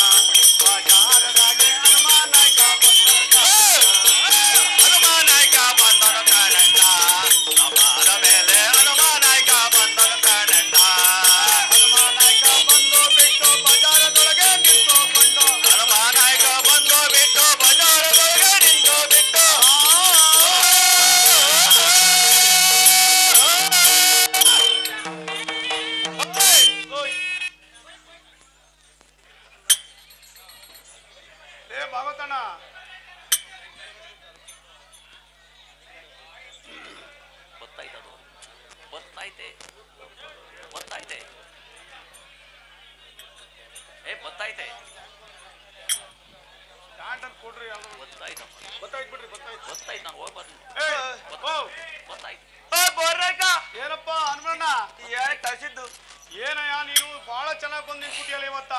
A: ಬಾಜಾರದಾಗೆ ಹನುಮ ನಾಯ್ಕ ಬಂದನ
C: ಹನುಮ ನಾಯಕ ಬಂದನ ಕಾಣಣ್ಣ ಅಪಾರ ಮೇಲೆ ಹನುಮ ನಾಯಕ ಬಂದನ ಕಾಣಣ್ಣ
A: ಹನುಮ ನಾಯ್ಕ ಬಂದು ಬಿಟ್ಟು ಬಜಾರದೊಳಗೆ ನಿಂತುಕೊಂಡು
C: ಹನುಮ ನಾಯಕ ಬಂದು ಬಿಟ್ಟು ಬಜಾರದೊಳಗೆ ನಿಂತು ಬಿಟ್ಟು
A: ಓಯ್. ಏ ಭಾಗವತಣ್ಣ
C: ಗೊತ್ತಾಯ್ತದು ಗೊತ್ತಾಯ್ತೆ ಗೊತ್ತಾಯ್ತೆ ಗೊತ್ತಾಯ್ತೆ
A: ದಾಂಡನ್ ಕೊಡ್ರಿ ಯಾವ್ದು
C: ಗೊತ್ತಾಯ್ತಪ್ಪ
A: ಗೊತ್ತಾಯ್ತು ಬಿಡ್ರಿ ಗೊತ್ತಾಯ್ತು
C: ಗೊತ್ತಾಯ್ತು ನಾನು ಹೋಗಿ ಬರ್ತೀನಿ
A: ಓ
C: ಗೊತ್ತಾಯ್ತು
A: ಏನಪ್ಪ ಹನುಮಣ್ಣ
D: ಕಳ್ಸಿದ್ದು
A: ಏನಯ್ಯ ನೀನು ಬಹಳ ಚೆನ್ನಾಗಿ ಬಂದು ನಿಂತ್ಬಿಟ್ಟಿಯಲ್ಲ ಇವತ್ತ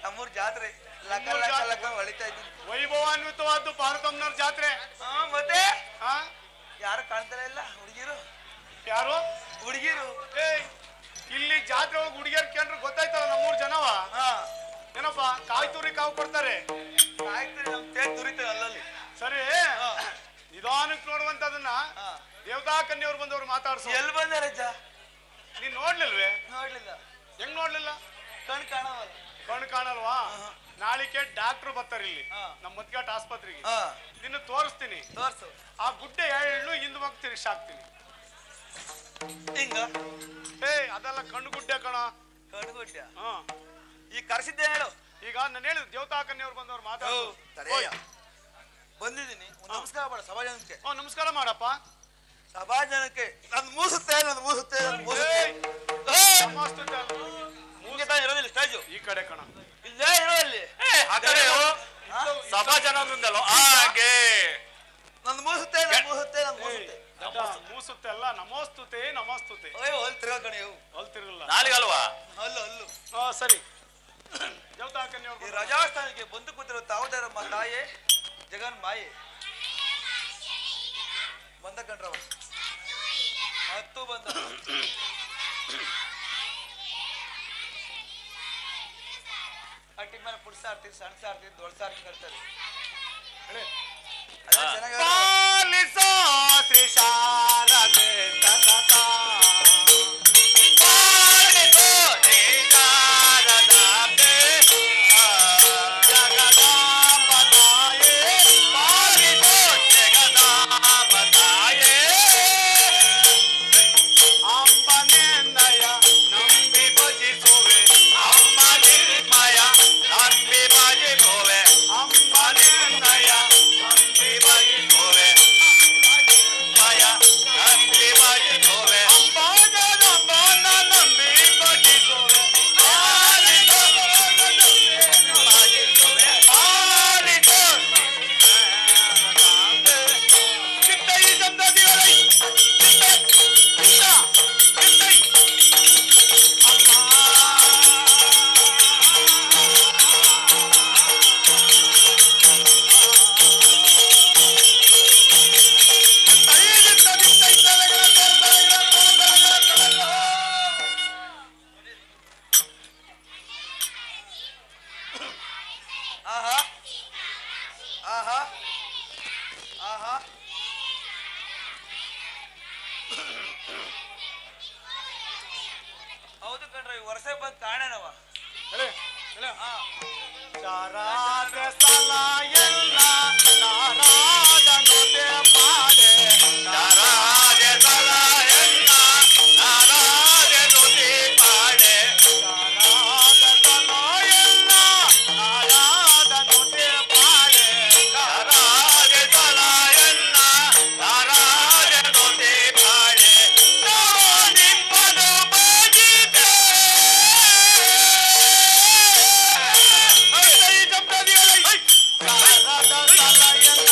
D: ನಮ್ಮೂರ್ ಜಾತ್ರೆ ಲಕ್ಕ
A: ನಮ್ಮೂರ್
D: ಲಕ್ಕ
A: ಜಾತ್ರೆ.
D: ಲಕ್ಕ ಹೊಳಿತಾ ಇದ್ದೀನಿ
A: ವೈಭವಾನ್ವಿತವಾದ್ದು ಭಾರತಮ್ಮನವ್ರ ಜಾತ್ರೆ
D: ಮತ್ತೆ
A: ಹಾ
D: ಯಾರು ಕಾಣ್ತಾರ ಇಲ್ಲ ಹುಡುಗಿರು
A: ಯಾರು
D: ಹುಡುಗಿರು
A: ಏ ಇಲ್ಲಿ ಜಾತ್ರೆ ಹೋಗಿ ಹುಡುಗಿಯರ್ ಕೇಂದ್ರ ಗೊತ್ತಾಯ್ತಲ್ಲ ನಮ್ಮೂರ್ ಜನವ
D: ಹಾ
A: ಏನಪ್ಪ ಕಾಯಿ ತುರಿ ಕಾವು ಕೊಡ್ತಾರೆ
D: ಆಯ್ತು ನಮ್ ತೇರ್ ದುರಿತ ಅಲ್ಲಲ್ಲಿ
A: ಸರಿ ನಿಧಾನಕ್ಕೆ ನೋಡುವಂತದನ್ನ
D: ಹಾ.
A: ದೇವತಾ ಕನ್ಯವ್ರು ಬಂದವ್ರು ಮಾತಾಡ್ಸೋ
D: ಎಲ್ಲಿ ಬಂದಾರಜ್ಜ
A: ನೀನ್ ನೋಡ್ಲಿಲ್ವೇ
D: ನೋಡ್ಲಿಲ್ಲ
A: ಹೆಂಗ್ ನೋಡ್ಲಿಲ್ಲ
D: ಕಣ್ ಕಾಣವಲ್ಲ
A: ಕಣ್ಣು ಕಾಣಲ್ವಾ ನಾಳಿಕೆ ಡಾಕ್ಟರ್ ಬರ್ತಾರೆ ಇಲ್ಲಿ
D: ಹಾ.
A: ನಮ್ಮ ಮದ್ಗಾಟ್ ಆಸ್ಪತ್ರೆಗೆ
D: ಹಾ
A: ನಿನ್ನ ತೋರಿಸ್ತೀನಿ
D: ತೋರ್ಸು
A: ಆ ಗುಡ್ಡೆ ಎಳ್ಳು ಹಿಂದ್ ಮಗ್ ತಿರ್ಸಾಕ್ತೀನಿ
D: ಹಿಂಗ
A: ಏ ಅದೆಲ್ಲ ಕಣ್ಣು ಗುಡ್ಡೆ ಕಣ
D: ಕಣ್ಗುಡ್ಡ
A: ಹಾ
D: ಈ ಕರ್ಸಿದ್ದೆ ಹೇಳು
A: ಈಗ ನಾನು ಹೇಳಿದ್ ದೇವತಾ ಕನ್ಯವ್ರು ಬಂದವ್ರು ಮಾತಾಡೋ
D: ತಡೆಯ ಬಂದಿದ್ದೀನಿ ಒಂದ್ ನಮಸ್ಕಾರ ಮಾಡ ಸಭಾ ಜನಕ್ಕೆ
A: ನಮಸ್ಕಾರ ಮಾಡಪ್ಪ
D: ಸಭಾ ಜನಕ್ಕೆ ನನ್ ಮೂಸುತ್ತೆ ನನ್ ಮೂಸುತ್ತೆ ನನ್ ಮೂಸುತ್ತೆ
A: ಏಯ್, ನಮಸ್ತುತೆ ಅಲ್ಲ.
D: ಮುಂಗೆ ತಾನೇ ಇರೋದಿಲ್ಲ ಸ್ಟೇಜು
A: ಈ ಕಡೆ ಕಣ
D: ಇಲ್ಲೇ ಇರೋ ಅಲ್ಲಿ
C: ಆ ಕಡೆ
D: ಹಾ?
C: ಸಭಾ ಜನ ಅಂದ್ರಲ್ಲ ಹಾಗೆ
D: ನನ್ ಮೂಸುತ್ತೆ ನನ್ ಮೂಸುತ್ತೆ ನನ್ ಮೂಸುತ್ತೆ
A: ಮೂಸುತ್ತೆ ಅಲ್ಲ ನಮೋಸ್ತುತೆ ನಮಸ್ತುತೆ
D: ಅಯ್ಯೋ ಅಲ್ಲಿ ತಿರ್ಗಾಕಣಿ ಅವು
A: ಅಲ್ತಿರಲ್ಲ
C: ನಾಲಿಗಲ್ವಾ
D: ಅಲ್ಲು ಅಲ್ಲು
A: ಸರಿ ದೇವತಾ ಕನ್ಯವ್ರು
D: ಈ ರಜಾಸ್ಥಾನಕ್ಕೆ ಬಂದು ಕೂತಿರೋ ತಾವುದಾರಮ್ಮ ತಾಯೇ ಜಗನ್ ಮಾಯೆ ಬಂದ ಕಣ್ರವ ಮತ್ತು ಬಂದ ಅಟ್ಟಿ ಮೇಲೆ ಪುಡ್ ಸಾರ್ತಿ ಸಣ್ಣ ಸಾರ್ತಿ ದೊಡ್ಡ ಸಾರ್ತಿ ಕರ್ತಾರೆ
A: ಹೇಳಿ.
D: ಅದೇ ಚೆನ್ನಾಗಿ
A: ಪಾಲಿಸೋ ಶ್ರೀ ಶಾರದೆ ಸತತ.
C: ಪಾಲಿಸೋ ಶ್ರೀ ಶಾರದಾಂಬೆ.
A: ಜಗದಾಂಬ ತಾಯೇ,
C: ಪಾಲಿಸೋ ಜಗದಾಂಬ ತಾಯೇ.
A: ಅಂಬನೆನ್ನಯ ನಂಬಿ ಭಜಿಸುವೆ
C: ಅಮ್ಮ ನಿರ್ಮಯ ನಂಬಿ ಭಜಿಸುವೆ.
A: ಅಂಬನೆನ್ನಯ ನಂಬಿ ಭಜಿಸುವೆ
C: ಮಯ ನಂಬಿ ಭಜಿಸುವೆ.
A: ಅಂಬಾಜನಂಬನ ನಂಬಿ ಭಜಿಸುವೆ
C: ಪಾಲಿಸೋ ಭಜಿಸುವೆ. ಪಾಲಿಸೋ
A: ಚಿತ್ತೈ ಸಂದದಿಗಳೈ ಚಿತ್ತ ಚಿತ್ತೈ
D: ಆಹಾ ಆಹಾ ಆಹಾ ಹೌದು ಕಣ್ರ ಈ ವರ್ಷ ಬಂದ್ ಕಾಣನವ
A: ಹೇಳಿ ಹೇಳಿ
D: ಹಾ
A: ಶಾರಾದ ಸ್ಥಳ ಎಲ್ಲ ನಾರಾಜನುತೆ ಪಾಡೆ
C: ನಾರಾಜ ತಲ ಎಲ್ಲ ನಾರಾಜ ನುತಿ ಪಾಡೆ.
A: ಶಾರಾದ ಸ್ಥಳ ಎಲ್ಲ ನಾರಾಜನುತೆ ಪಾಡೆ
C: ನಾರಾಜ ತಲ ಎಲ್ಲ ನಾರಾಜ ನುತಿ ಪಾಡೆ. ನಾವು ನಿಮ್ಮನ್ನು ಭಜಿತೆ.
A: ಐ ಜಂಬದಿಗಳೈ ಶಾರಾದ ಸ್ಥಳ ಎಲ್ಲ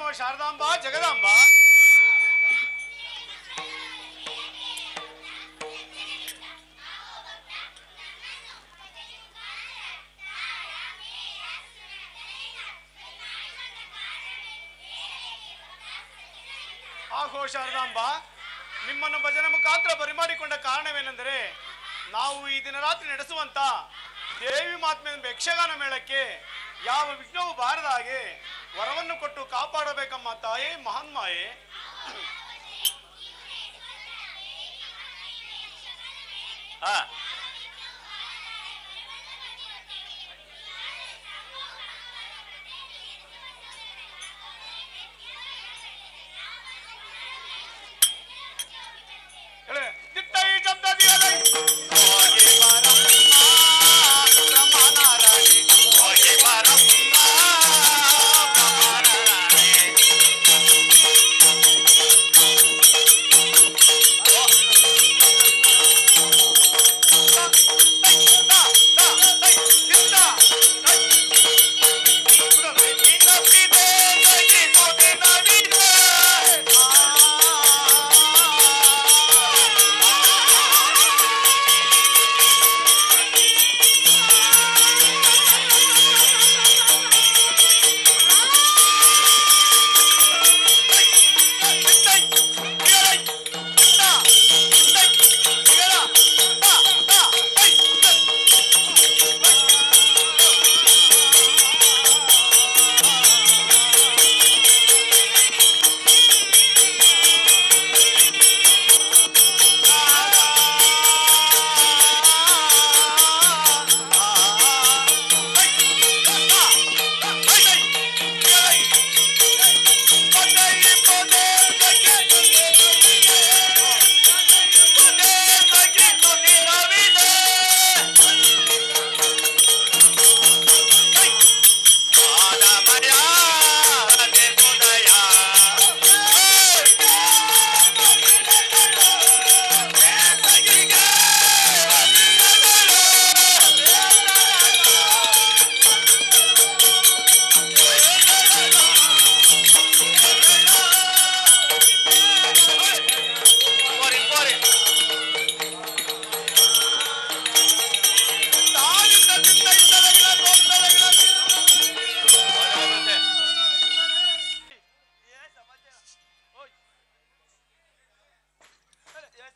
A: ನಮೋ ಶಾರದಾಂಬ ಜಗದಾಂಬ. ಆಹೋ ಶಾರದಾಂಬ, ನಿಮ್ಮನ್ನು ಭಜನೆ ಮುಖಾಂತರ ಬರಿಮಾಡಿಕೊಂಡ ಕಾರಣವೇನೆಂದರೆ ನಾವು ಈ ದಿನ ರಾತ್ರಿ ನಡೆಸುವಂತ ದೇವಿ ಮಾತ್ಮೆ ಎಂಬ ಯಕ್ಷಗಾನ ಮೇಳಕ್ಕೆ ಯಾವ ವಿಘ್ನವೂ ಬಾರದ ಹಾಗೆ ವರವನ್ನು ಕೊಟ್ಟು ಕಾಪಾಡಬೇಕಮ್ಮ ತಾಯೇ ಮಹಾನ್ಮಾಯೇ.
C: ಹಾ
A: ಹೇಳಿ ದಿಟ್ಟೈ ಜಬ್ದದಿಯಲೈ.
C: ಹೋಗಿ ಬರಮ್ಮ ಬ್ರಹ್ಮನಾರಾಯಣಿ, ಹೋಗಿ ಬರಮ್ಮ ಬ್ರಹ್ಮನಾರಾಯಣಿ.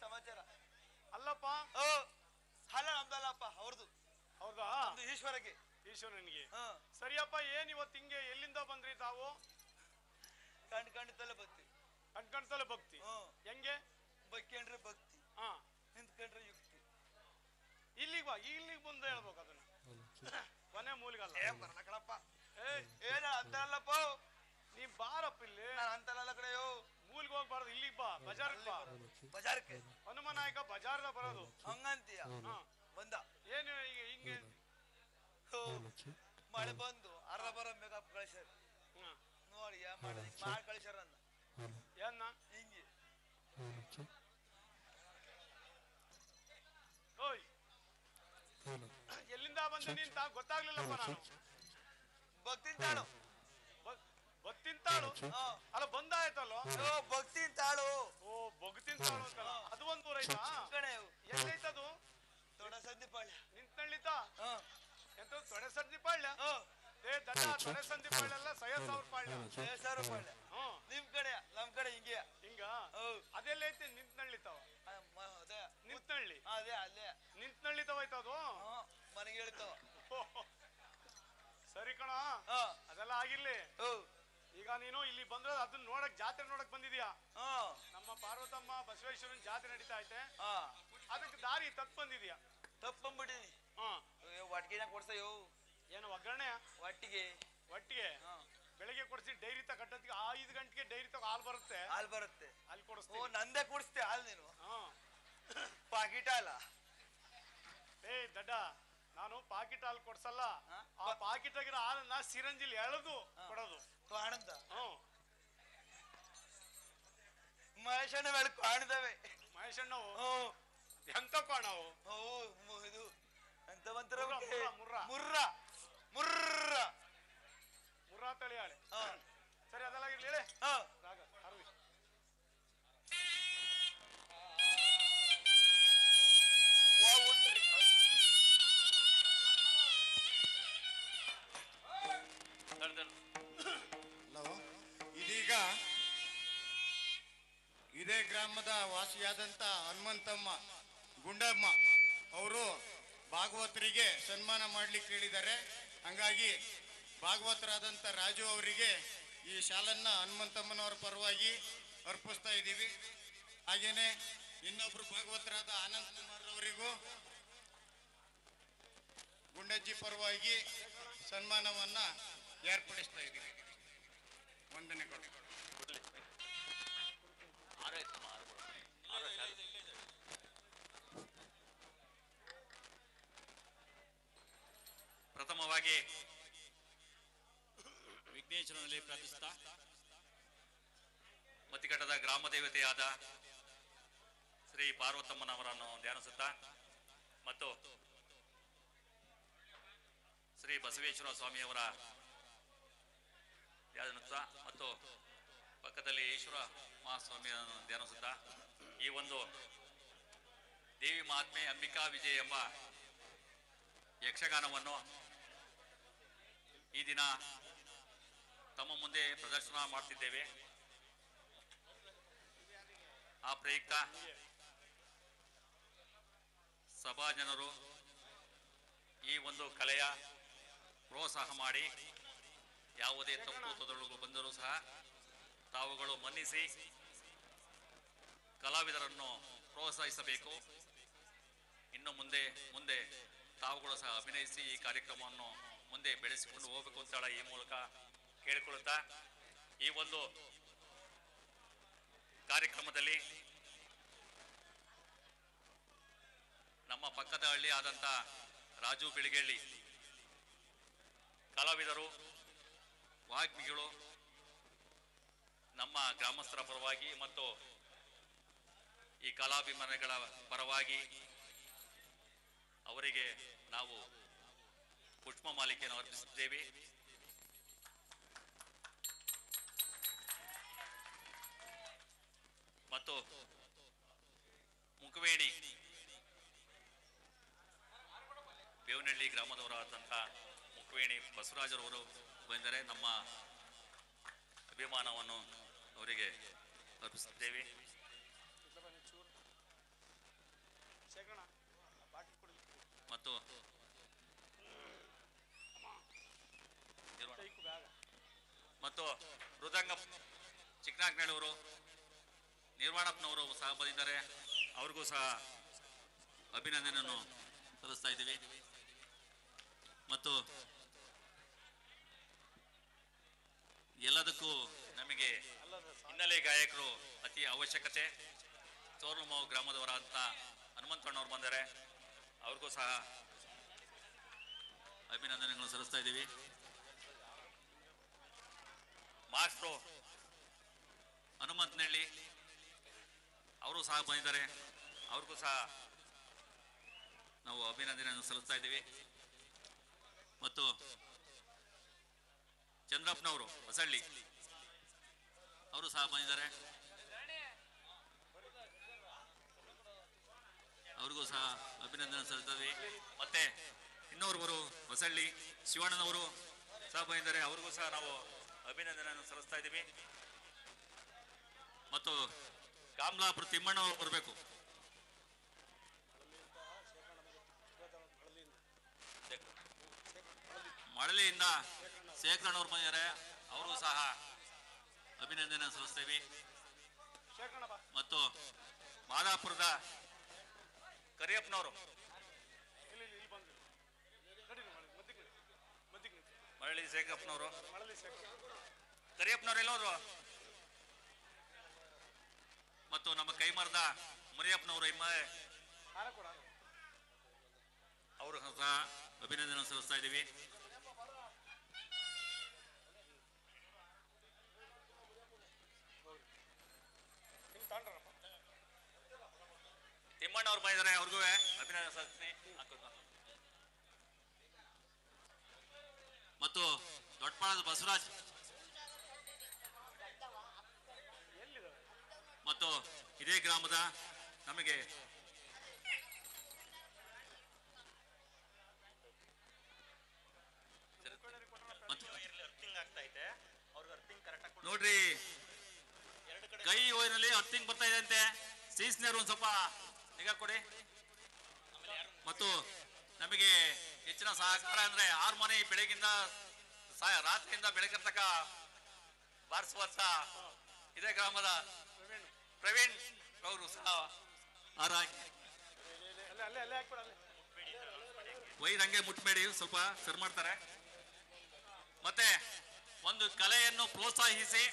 D: ಸಮಾಚಾರ
A: ಅಲ್ಲಪ್ಪ,
D: ಓ ಹಲ ನಮ್ದಲ್ಲಪ್ಪ ಅವ್ರದ್ದು,
A: ಹೌದಾ?
D: ಒಂದು ಈಶ್ವರಗೆ.
A: ಈಶ್ವರನಿಗೆ.
D: ಹಾ
A: ಸರಿಯಪ್ಪ, ಏನ್ ಇವತ್ತು ಹಿಂಗೆ ಎಲ್ಲಿಂದ ಬಂದ್ರಿ ತಾವು?
D: ಕಂಡು ತಲೆ ಬತ್ತಿ
A: ಅನ್ಕೊಂಡ್ತಲೆ ಭಕ್ತಿ. ಹೆಂಗೆ
D: ಬೈಕೊಂಡ್ರೆ ಭಕ್ತಿ,
A: ಹಾ
D: ನಿಂತ್ಕೊಂಡ್ರೆ ಯುಕ್ತಿ.
A: ಇಲ್ಲಿಗೆ ಬಾ, ಇಲ್ಲಿಗೆ ಬಂದು ಹೇಳ್ಬೇಕು ಅದನ್ನ. ಕೊನೆ ಮೂಲಿಗಲ್ಲ.
D: ಬರಲ್ಲ ಕಣಪ್ಪ. ಏನ ಅಂತಲ್ಲಪ್ಪ,
A: ನೀ ಬಾರಪ್ಪ ಇಲ್ಲಿ.
D: ನಾನು ಅಂತಲ್ಲ ಕಡೆಯೋ.
A: ಮೂಲಿಗೆ ಹೋಗ್ಬಾರ್ದು, ಇಲ್ಲಿಗೆ ಬಾ, ಬಜಾರ್ಗೆ ಬಾ.
D: ಬಜಾರ್ಕ್ಕೆ
A: ಹನುಮನಾಯಕ ಬಜಾರ್ದ ಬರೋದು.
D: ಹಂಗಂತೀಯ?
A: ಹಾ
D: ಬಂದ
A: ಏನು ಈಗ ಹಿಂಗೆ?
D: ಹೋ, ಮಳೆ ಬಂದು ಅರ್ಧ ಬರೋ ಮೇಕಪ್ ಕಳಿಸ್ಯಾರ ನೋಡಿ. ಮಾಡಿ ಕಳಿಸ್ಯಾರ ಅನ್ನ
A: ಏನ್ನ
D: ಹಿಂಗೆ.
A: ಓಯ್, ಎಲ್ಲಿಂದ ಬಂದೆ ನೀಂತ ಗೊತ್ತಾಗ್ಲಿಲ್ಲಪ್ಪ ನಾನು.
D: ಭಕ್ತಿ ತಾಳು
A: ಬತ್ತಿನ ತಾಳು ಅಲ್ಲ, ಬಂದಾಯ್ತಲ್ಲೋ.
D: ಭಕ್ತಿ ತಾಳು.
A: ಓ, ಬೊಗ್ತಿನ ತಾಳು ಅಂತಲ್ಲ, ಅದು ಒಂದು ಊರ ಐತಾ? ಎಲ್ಲೈತದು?
D: ದೊಡ್ಡ ಸಂಧಿ ಪಾಳ್ಯ.
A: ನಿಂತಳ್ಳಿತ ಎಂತ ತೊಡೆ ಸಂಧಿ ಪಾಳ್ಯ? ಏ ದಡ್ಡ, ತೊಡೆ ಸಂಧಿ ಪಾಳ್ಯ ಅಲ್ಲ, 50,000 ಪಾಳ್ಯ.
D: 50,000 ಪಾಳ್ಯ. ನಿಮ್ ಕಡೆ ನಮ್ ಕಡೆ ಹಿಂಗೆ
A: ಹಿಂಗ. ಅದೆಲ್ಲೈತಿ? ನಿಂತ್ನಳ್ಳಿತಾವ.
D: ಅದೇ
A: ನಿಂತ್ನಳ್ಳಿ.
D: ಅದೇ ಅಲ್ಲೇ
A: ನಿಂತ್ನಳ್ಳಿತಾವ ಐತದು.
D: ಮನೆಗೆ ಹೇಳ್ತಾವ.
A: ಸರಿ ಕಣ, ಅದೆಲ್ಲ ಆಗಿರ್ಲಿ. ಈಗ ನೀನು ಇಲ್ಲಿ ಬಂದ್ರೆ ಅದನ್ನ ನೋಡಕ್, ಜಾತ್ರೆ ನೋಡಕ್ ಬಂದಿದ್ಯಾ? ನಮ್ಮ ಪಾರ್ವತಮ್ಮ ಬಸವೇಶ್ವರನ್ ಜಾತ್ರೆ ನಡೀತಾ ಐತೆ, ಅದಕ್ಕೆ ದಾರಿ ತಪ್ಪು ಬಂದಿದ್ಯಾ?
D: ತಪ್ಪಂಬಿಟ್ಟಿನಿ. ಒಟ್ಟಿಗೆ ಕೊಡ್ಸಯ್ಯೋ.
A: ಏನು ಒಗ್ಗರಣೆ?
D: ಒಟ್ಟಿಗೆ
A: ಒಟ್ಟಿಗೆ ಬೆಳಿಗ್ಗೆ ಕೊಡ್ಸಿ ಡೈರಿ ಕಟ್ಟೋದಿಗೆ 5 ಗಂಟೆಗೆ ಡೈರಿ ತಗೋ ಹಾಲು ಬರುತ್ತೆ.
D: ಹಾಲು ಬರುತ್ತೆ,
A: ಅಲ್ಲಿ
D: ಓ
A: ಕೊಡಿಸ್ತೀವಿ.
D: ನಂದೇ ಕುಡಿಸ್ತೆ ಹಾಲು ನೀನು? ಪಾಕಿಟ್ ಹಾಲ?
A: ಏ ದಡ್ಡ, ನಾನು ಪಾಕಿಟ್ ಹಾಲು ಕೊಡ್ಸಲ್ಲ. ಆ ಪಾಕಿಟ್ ಆಗಿರೋ ಹಾಲನ್ನ ಸಿರಂಜಿಲ್ ಎಳೆದು ಕೊಡೋದು.
D: ಕಾಣದ ಮಹೇಶಣ್ಣ ಮೇಲೆ ಕಾಣದವೆ.
A: ಮಹೇಶಣ್ಣವು ಎಂತ ಕಾಣವು?
D: ಇದು ಎಂತ ಮಂತ್ರ?
A: ಮುರ್ರ ಮುರ್ರ
D: ಮುರ್ರ ಮುರ್ರ
A: ಮುರ್ರಾ ತಳಿಯಾಳೆ. ಸರಿ ಅದೆಲ್ಲ ಇರ್ಲಿ ಹೇಳಿ
D: ಹಾ
A: ರಾಗ ಅರವಿ
E: ಹಲೋ ಇದೀಗ ಇದೇ ಗ್ರಾಮದ ವಾಸಿಯಾದಂತ ಹನುಮಂತಮ್ಮ ಗುಂಡಮ್ಮ ಅವರು ಭಾಗವತರಿಗೆ ಸನ್ಮಾನ ಮಾಡ್ಲಿಕ್ಕೆ ಹೇಳಿದ್ದಾರೆ. ಹಂಗಾಗಿ ಭಾಗವತರಾದಂತ ರಾಜು ಅವರಿಗೆ ಈ ಶಾಲನ್ನ ಹನುಮಂತಮ್ಮನವರ ಪರವಾಗಿ ಅರ್ಪಿಸ್ತಾ ಇದ್ದೀವಿ. ಹಾಗೇನೆ ಇನ್ನೊಬ್ರು ಭಾಗವತರಾದ ಆನಂದ್ ಕುಮಾರ್ ಅವರಿಗೂ ಗುಂಡಜ್ಜಿ ಪರವಾಗಿ ಸನ್ಮಾನವನ್ನ ಏರ್ಪಡಿಸ್ತಾ ಇದ್ದೀವಿ. ವಂದನೆ ಕೊಡಿ.
C: ಪ್ರಥಮವಾಗಿ ವಿಘ್ನೇಶ್ವರನಲ್ಲಿ ಪ್ರಾರ್ಥಿಸುತ್ತಾ ಮತ್ತಿಘಟ್ಟದ ಗ್ರಾಮ ದೇವತೆಯಾದ ಶ್ರೀ ಪಾರ್ವತಮ್ಮನವರನ್ನು ಧ್ಯಾನಿಸುತ್ತಾ ಮತ್ತು ಶ್ರೀ ಬಸವೇಶ್ವರ ಸ್ವಾಮಿಯವರ ಧ್ಯಾನಿಸುತ್ತಾ ಮತ್ತು ಪಕ್ಕದಲ್ಲಿ ಈಶ್ವರ ಮಹಾಸ್ವಾಮಿಯನ್ನು ಧ್ಯಾನಿಸುತ್ತಾ ಈ ಒಂದು ದೇವಿ ಮಹಾತ್ಮೆ ಅಂಬಿಕಾ ವಿಜಯ ಎಂಬ ಯಕ್ಷಗಾನವನ್ನು ಈ ದಿನ ತಮ್ಮ ಮುಂದೆ ಪ್ರದರ್ಶನ ಮಾಡ್ತಿದ್ದೇವೆ. ಆ ಪ್ರಯುಕ್ತ ಸಭಾ ಜನರು ಈ ಒಂದು ಕಲೆಯ ಪ್ರೋತ್ಸಾಹ ಮಾಡಿ ಯಾವುದೇ ತಪ್ಪು ತೊದಲು ಬಂದರೂ ಸಹ ತಾವುಗಳು ಮನ್ನಿಸಿ ಕಲಾವಿದರನ್ನು ಪ್ರೋತ್ಸಾಹಿಸಬೇಕು. ಇನ್ನು ಮುಂದೆ ತಾವುಗಳು ಸಹ ಅಭಿನಯಿಸಿ ಈ ಕಾರ್ಯಕ್ರಮವನ್ನು ಮುಂದೆ ಬೆಳೆಸಿಕೊಂಡು ಹೋಗಬೇಕು ಅಂತ ಈ ಮೂಲಕ ಕೇಳಿಕೊಳ್ಳುತ್ತಾ ಈ ಒಂದು ಕಾರ್ಯಕ್ರಮದಲ್ಲಿ ನಮ್ಮ ಪಕ್ಕದ ಹಳ್ಳಿ ಆದಂತ ರಾಜು ಬಿಳಿಗೆಳ್ಳಿ ಕಲಾವಿದರು ವಾಗ್ಮಿಗಳು ನಮ್ಮ ಗ್ರಾಮಸ್ಥರ ಪರವಾಗಿ ಮತ್ತು ಈ ಕಲಾಭಿಮಾನಿಗಳ ಪರವಾಗಿ ಅವರಿಗೆ ನಾವು ಪುಷ್ಪ ಮಾಲಿಕೆಯನ್ನು ಅರ್ಪಿಸುತ್ತೇವೆ. ಮತ್ತು ಮುಖವೇಣಿ ಬೇವನಹಳ್ಳಿ ಗ್ರಾಮದವರಾದಂತಹ ಮುಖವೇಣಿ ಬಸವರಾಜರವರು ಬಂದರೆ ನಮ್ಮ ಅಭಿಮಾನವನ್ನು ಅವರಿಗೆ ಅರ್ಪಿಸುತ್ತೇವೆ. ಮತ್ತು ಮತ್ತು ಮೃದಂಗ ಚಿಕ್ಕನಾಗ್ನಳ್ಳಿಯವರು ನಿರ್ವಾಣಪ್ಪನವರು ಸಹ ಬಂದಿದ್ದಾರೆ. ಅವ್ರಿಗೂ ಸಹ ಅಭಿನಂದನೆಯನ್ನು ಸಲ್ಲಿಸ್ತಾ ಇದ್ದೀವಿ. ಮತ್ತು ಎಲ್ಲದಕ್ಕೂ ನಮಗೆ ಹಿನ್ನೆಲೆ ಗಾಯಕರು ಅತಿ ಅವಶ್ಯಕತೆ. ಚೋರ್ಲಮಾವು ಗ್ರಾಮದವರಾದಂಥ ಹನುಮಂತಣ್ಣವ್ರು ಬಂದರೆ ಅವ್ರಿಗೂ ಸಹ ಅಭಿನಂದನೆಗಳನ್ನು ಸಲ್ಲಿಸ್ತಾ ಇದ್ದೀವಿ. ಮಾಸ್ಟ್ರು ಹನುಮಂತನಹಳ್ಳಿ ಅವರು ಸಹ ಬಂದಿದ್ದಾರೆ. ಅವ್ರಿಗೂ ಸಹ ನಾವು ಅಭಿನಂದನೆಯನ್ನು ಸಲ್ಲಿಸ್ತಾ ಇದ್ದೀವಿ. ಮತ್ತು ಚಂದ್ರಪ್ಪನವರು ಹೊಸಳ್ಳಿ ಅವರು ಸಹ ಬಂದಿದ್ದಾರೆ. ಅವ್ರಿಗೂ ಸಹ ಅಭಿನಂದನೆ ಸಲ್ಲಿಸ್ತೀವಿ. ಮತ್ತೆ ಇನ್ನೋರ್ವರು ಹೊಸಳ್ಳಿ ಶಿವಣ್ಣನವರು ಸಹ ಬಂದಿದ್ದಾರೆ. ಅವ್ರಿಗೂ ಸಹ ನಾವು ಅಭಿನಂದನೆಯನ್ನು ಸಲ್ಲಿಸ್ತಾ ಇದ್ದೀವಿ. ಮತ್ತು ಕಾಮಲಾಪುರ ತಿಮ್ಮಣ್ಣವರು ಬರಬೇಕು. ಮಳಲಿಯಿಂದ ಶೇಖರಣವ್ರು ಬಂದಿದ್ದಾರೆ. ಅವರು ಸಹ ಅಭಿನಂದನೆ ಸಲ್ಲಿಸ್ತೇವೆ. ಮತ್ತು ಮಾದಾಪುರದ ಕರಿಯಪ್ಪನವರು ಮರಳಿ ಶೇಖಪ್ಪನವರು ಕರಿಯಪ್ಪನವರು ಎಲ್ಲೋದ್ರು. ಮತ್ತು ನಮ್ಮ ಕೈಮರದ ಮುರಿಯಪ್ಪನವರು ಅವರು ಸಹ ಅಭಿನಂದನೆ ಸಲ್ಲಿಸ್ತಾ ಇದ್ದೀವಿ. ತಿಮ್ಮಣ್ಣ ಅವ್ರು ಬಂದಿದ್ದಾರೆ. ಅವ್ರಿಗೂ ಅಭಿನಂದನೆ ಸಲ್ಲಿಸ್ತೀನಿ. ಮತ್ತು ದೊಡ್ಡಪಾಳದ ಬಸವರಾಜ್ ಮತ್ತು ಇದೇ ಗ್ರಾಮದ ನಮಗೆ ನೋಡ್ರಿ ಕೈ ಓಯ್ನಲ್ಲಿ ಅರ್ಥಿಂಗ್ ಬರ್ತಾ ಇದೆ ಅಂತೆ. ಸೀಸ್ನರ್ ಒಂದ್ ಸ್ವಲ್ಪ ನಿಗಾ ಕೊಡಿ. ಮತ್ತು ನಮಗೆ ಹೆಚ್ಚಿನ ಸಹಕಾರ ಅಂದ್ರೆ ಹಾರ್ಮೋನಿ ಬೆಳಗಿಂದ ರಾತ್ರಿಯಿಂದ ಬೆಳಗ್ಗೆ ತನಕ ಬಾರಿಸುವಂತ ಇದೇ ಗ್ರಾಮದ ಪ್ರವೀಣ್ ಅವರು ಸಹ ವೈರಂಗೆ ಮುಟ್ಬೇಡಿ, ಸ್ವಲ್ಪ ಸರ್ ಮಾಡ್ತಾರೆ. ಮತ್ತೆ ಒಂದು ಕಲೆಯನ್ನು ಪ್ರೋತ್ಸಾಹಿಸಿ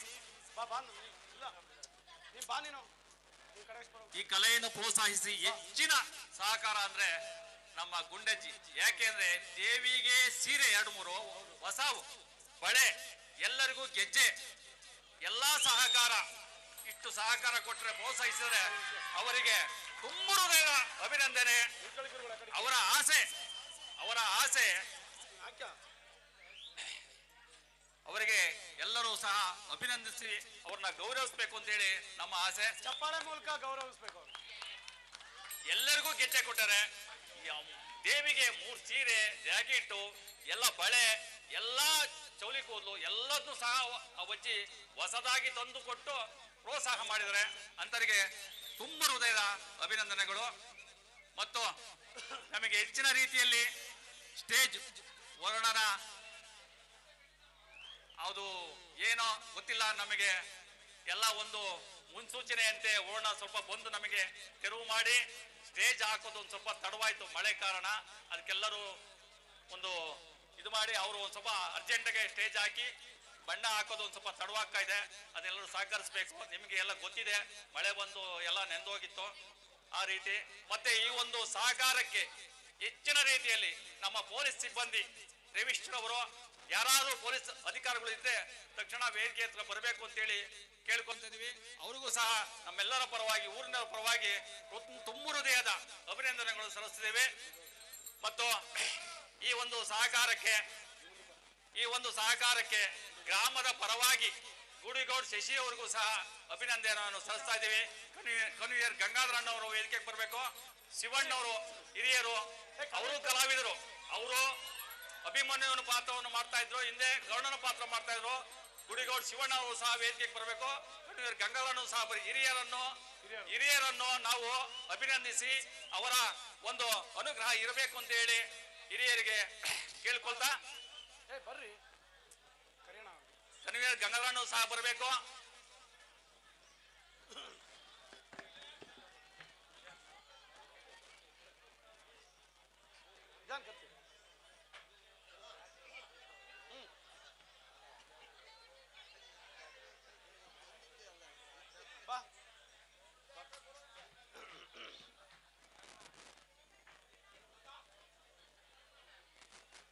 C: ಈ ಕಲೆಯನ್ನು ಪ್ರೋತ್ಸಾಹಿಸಿ ಹೆಚ್ಚಿನ ಸಹಕಾರ ಅಂದ್ರೆ ನಮ್ಮ ಗುಂಡಜ್ಜಿ. ಯಾಕೆಂದ್ರೆ ದೇವಿಗೆ ಸೀರೆ 2-3 ಹೊಸ ಬಳೆ, ಎಲ್ಲರಿಗೂ ಗೆಜ್ಜೆ, ಎಲ್ಲಾ ಸಹಕಾರ, ಇಷ್ಟು ಸಹಕಾರ ಕೊಟ್ಟರೆ ಪ್ರೋತ್ಸಾಹಿಸಿದ್ರೆ ಅವರಿಗೆ ತುಂಬ ಹೃದಯದ ಅಭಿನಂದನೆ. ಅವರ ಆಸೆ ಅವರಿಗೆ ಎಲ್ಲರೂ ಸಹ ಅಭಿನಂದಿಸಿ ಅವ್ರನ್ನ ಗೌರವಿಸಬೇಕು ಅಂತೇಳಿ ನಮ್ಮ ಆಸೆ.
A: ಚಪ್ಪಾಳೆ ಮೂಲಕ ಗೌರವಿಸಬೇಕು.
C: ಎಲ್ಲರಿಗೂ ಗೆಜ್ಜೆ ಕೊಟ್ಟರೆ, ದೇವಿಗೆ 3 ಸೀರೆ, ಜಾಕೆಟ್, ಎಲ್ಲ ಬಳೆ, ಎಲ್ಲಾ ಚೌಲಿ ಕೂದಲು ಎಲ್ಲದನ್ನು ಸಹ ಅವಜ್ಜಿ ಹೊಸದಾಗಿ ತಂದು ಕೊಟ್ಟು ಪ್ರೋತ್ಸಾಹ ಮಾಡಿದರೆ ಅಂತರಿಗೆ ತುಂಬ ಹೃದಯದ ಅಭಿನಂದನೆಗಳು. ಮತ್ತು ನಮಗೆ ಹೆಚ್ಚಿನ ರೀತಿಯಲ್ಲಿ ಸ್ಟೇಜ್ ವರ್ಣನ ಅದು ಏನೋ ಗೊತ್ತಿಲ್ಲ, ನಮಗೆ ಎಲ್ಲ ಒಂದು ಮುನ್ಸೂಚನೆಯಂತೆ ವರ್ಣ ಸ್ವಲ್ಪ ಬಂದು ನಮಗೆ ತೆರವು ಮಾಡಿ ಸ್ಟೇಜ್ ಹಾಕೋದು ಒಂದು ಸ್ವಲ್ಪ ತಡವಾಯ್ತು ಮಳೆ ಕಾರಣ. ಅದಕ್ಕೆಲ್ಲರೂ ಒಂದು ಇದು ಮಾಡಿ ಅವರು ಒಂದು ಸ್ವಲ್ಪ ಅರ್ಜೆಂಟ್ಗೆ ಸ್ಟೇಜ್ ಹಾಕಿ ಬಣ್ಣ ಹಾಕೋದು ಒಂದು ಸ್ವಲ್ಪ ತಡವಾಗ್ತಾ ಇದೆ. ಅದೆಲ್ಲರೂ ಸಹಕರಿಸಬೇಕು. ನಿಮಗೆ ಎಲ್ಲ ಗೊತ್ತಿದೆ, ಮಳೆ ಬಂದು ಎಲ್ಲ ನೆಂದೋಗಿತ್ತು ಆ ರೀತಿ. ಮತ್ತೆ ಈ ಒಂದು ಸಹಕಾರಕ್ಕೆ ಹೆಚ್ಚಿನ ರೀತಿಯಲ್ಲಿ ನಮ್ಮ ಪೊಲೀಸ್ ಸಿಬ್ಬಂದಿ ರವಿಶ್ರವರು, ಯಾರಾದ್ರೂ ಪೊಲೀಸ್ ಅಧಿಕಾರಿಗಳು ಇದ್ರೆ ತಕ್ಷಣ ವೇದಿಕೆ ಹತ್ರ ಬರಬೇಕು ಅಂತೇಳಿ ಕೇಳ್ಕೊಂತಿದೀವಿ. ಅವ್ರಿಗೂ ಸಹ ನಮ್ಮೆಲ್ಲರ ಪರವಾಗಿ, ಊರಿನ ಪರವಾಗಿ ತುಂಬ ಹೃದಯದ ಅಭಿನಂದನೆಗಳು ಸಲ್ಲಿಸಿದ್ದೇವೆ. ಮತ್ತು ಈ ಒಂದು ಸಹಕಾರಕ್ಕೆ ಗ್ರಾಮದ ಪರವಾಗಿ ಗುಡಿಗೌಡ್ ಶಶಿ ಅವರಿಗೂ ಸಹ ಅಭಿನಂದನೆಯನ್ನು ಸಲ್ಲಿಸ್ತಾ ಇದ್ದೀವಿ. ಕನ್ವೀನರ್ ಗಂಗಾಧರ ಅಣ್ಣವರು ವೇದಿಕೆಗೆ ಬರಬೇಕು. ಶಿವಣ್ಣವರು ಹಿರಿಯರು, ಅವರು ಕಲಾವಿದರು, ಅವರು ಅಭಿಮನ್ಯುವನ ಪಾತ್ರವನ್ನು ಮಾಡ್ತಾ ಇದ್ರು, ಹಿಂದೆ ಗೌಡನ ಪಾತ್ರ ಮಾಡ್ತಾ ಇದ್ರು. ಗುಡಿಗೌಡ್ ಶಿವಣ್ಣ ಅವರು ಸಹ ವೇದಿಕೆಗೆ ಬರಬೇಕು. ಕನ್ವೀನರ್ ಗಂಗಾಧರನ್ನು ಸಹ ಹಿರಿಯರನ್ನು ನಾವು ಅಭಿನಂದಿಸಿ ಅವರ ಒಂದು ಅನುಗ್ರಹ ಇರಬೇಕು ಅಂತ ಹೇಳಿ ಹಿರಿಯರಿಗೆ ಕೇಳ್ಕೊಳ್ತಾ
A: ಬರ್ರಿ
C: ಕನ್ವೀನರ್ ಗಂಗಾಧರನ್ನು ಸಹ ಬರಬೇಕು.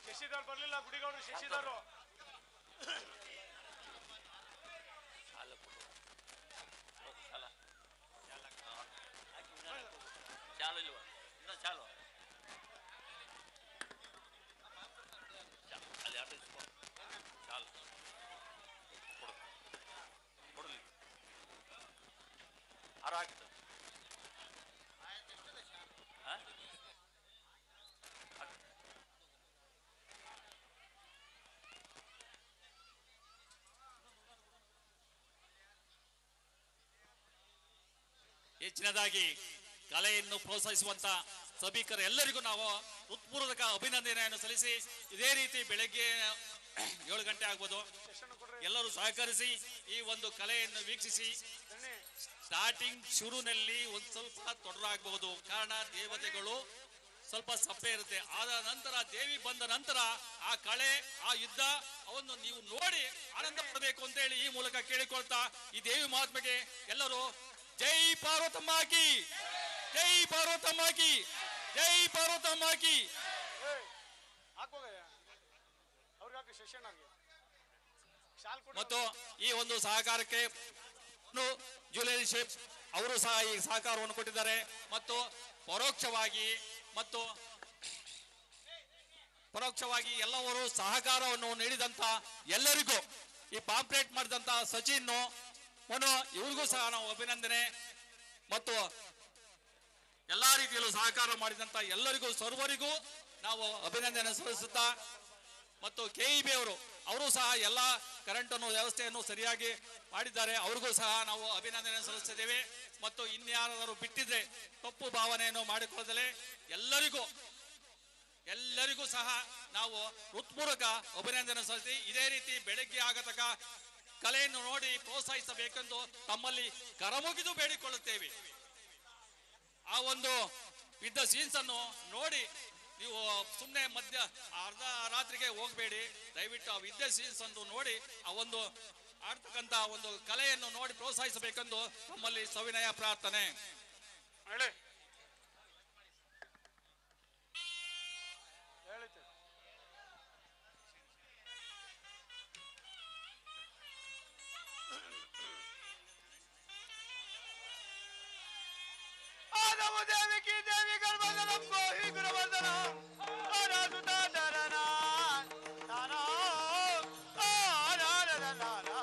A: ಶಶಿಧರ್ ಬರ್ಲಿಲ್ಲ, ಗುಡಿಗೌಡರು ಶಶಿಧರು.
C: ಚಾಲು ಇಲ್ವಾ? ಇನ್ನ ಚಾಲು ಅಲ್ಲಿ ಆಟ ಚಾಲು ಕೊಡಲಿ ಆರು ಹಾಕಿತು. ಹೆಚ್ಚಿನದಾಗಿ ಕಲೆಯನ್ನು ಪ್ರೋತ್ಸಾಹಿಸುವಂತ ಸಭಿಕರ ಎಲ್ಲರಿಗೂ ನಾವು ಹೃತ್ಪೂರ್ವಕ ಅಭಿನಂದನೆಯನ್ನು ಸಲ್ಲಿಸಿ, ಇದೇ ರೀತಿ ಬೆಳಗ್ಗೆ 7 ಗಂಟೆ ಆಗ್ಬೋದು ಎಲ್ಲರೂ ಸಹಕರಿಸಿ ಈ ಒಂದು ಕಲೆಯನ್ನು ವೀಕ್ಷಿಸಿ. ಸ್ಟಾರ್ಟಿಂಗ್ ಶುರುನಲ್ಲಿ ಒಂದು ಸ್ವಲ್ಪ ತೊಡರಾಗಬಹುದು, ಕಾರಣ ದೇವತೆಗಳು ಸ್ವಲ್ಪ ಸಪ್ಪೆ ಇರುತ್ತೆ. ಆದ ನಂತರ ದೇವಿ ಬಂದ ನಂತರ ಆ ಕಳೆ, ಆ ಯುದ್ಧ ಅವನ್ನು ನೀವು ನೋಡಿ ಆನಂದ ಪಡಬೇಕು ಅಂತ ಹೇಳಿ ಈ ಮೂಲಕ ಕೇಳಿಕೊಳ್ತಾ, ಈ ದೇವಿ ಮಹಾತ್ಮೆಗೆ ಎಲ್ಲರೂ ಜೈ ಪಾರ್ವತಮ್ಮ ಕಿ, ಜೈ ಪಾರ್ವತಮ್ಮ ಕಿ, ಜೈ ಪಾರ್ವತಮ್ಮ ಕಿ. ಮತ್ತು ಈ ಒಂದು ಸಹಕಾರಕ್ಕೆ ಜ್ಯುವೆಲರಿ ಶೇಪ್ ಅವರು ಸಹ ಈ ಸಹಕಾರವನ್ನು ಕೊಟ್ಟಿದ್ದಾರೆ. ಮತ್ತು ಪರೋಕ್ಷವಾಗಿ ಎಲ್ಲವರು ಸಹಕಾರವನ್ನು ನೀಡಿದಂತ ಎಲ್ಲರಿಗೂ, ಈ ಪಾಂಪ್ಲೇಟ್ ಮಾಡಿದಂತ ಸಚಿನ್, ಇವ್ರಿಗೂ ಸಹ ನಾವು ಅಭಿನಂದನೆ ಮತ್ತು ಎಲ್ಲಾ ರೀತಿಯಲ್ಲೂ ಸಹಕಾರ ಮಾಡಿದಂತ ಎಲ್ಲರಿಗೂ ಸರ್ವರಿಗೂ ನಾವು ಅಭಿನಂದನೆ ಸಲ್ಲಿಸುತ್ತಾ ಮತ್ತು KEB ಅವರು ಸಹ ಎಲ್ಲ ಕರೆಂಟ್ ಅನ್ನು ವ್ಯವಸ್ಥೆಯನ್ನು ಸರಿಯಾಗಿ ಮಾಡಿದ್ದಾರೆ. ಅವ್ರಿಗೂ ಸಹ ನಾವು ಅಭಿನಂದನೆ ಸಲ್ಲಿಸಿದ್ದೇವೆ. ಮತ್ತು ಇನ್ಯಾರಾದರೂ ಬಿಟ್ಟಿದ್ರೆ ತಪ್ಪು ಭಾವನೆಯನ್ನು ಮಾಡಿಕೊಳ್ಳದಲೇ ಎಲ್ಲರಿಗೂ ಸಹ ನಾವು ಹೃತ್ಪೂರ್ವಕ ಅಭಿನಂದನೆ ಸಲ್ಲಿಸಿ ಇದೇ ರೀತಿ ಬೆಳಗ್ಗೆ ಆಗತಕ್ಕ ಕಲೆಯನ್ನು ನೋಡಿ ಪ್ರೋತ್ಸಾಹಿಸಬೇಕೆಂದು ತಮ್ಮಲ್ಲಿ ಕರಮುಗಿದು ಬೇಡಿಕೊಳ್ಳುತ್ತೇವೆ. ಆ ಒಂದು ಇದ್ದ ಸೀನ್ಸ್ ಅನ್ನು ನೋಡಿ ನೀವು ಸುಮ್ಮನೆ ಮಧ್ಯ ಅರ್ಧ ರಾತ್ರಿಗೆ ಹೋಗಬೇಡಿ. ದಯವಿಟ್ಟು ಆ ವಿದ್ಯೆ ಸೀನ್ಸ್ ಅನ್ನು ನೋಡಿ ಆ ಒಂದು ಆಡ್ತಕ್ಕಂತ ಒಂದು ಕಲೆಯನ್ನು ನೋಡಿ ಪ್ರೋತ್ಸಾಹಿಸಬೇಕೆಂದು ತಮ್ಮಲ್ಲಿ ಸವಿನಯ ಪ್ರಾರ್ಥನೆ.
A: ಹೇಳಿ ದೇವಿಕಿ ದೇವಿ ಗರ್ಭಧನಂ ಗೋಹಿ ಗುರುವರ್ಧನಂ ಆರಾಧುತಾ ಧರಣ ನಾನಾ ಆರಾಧನ ನಾನಾ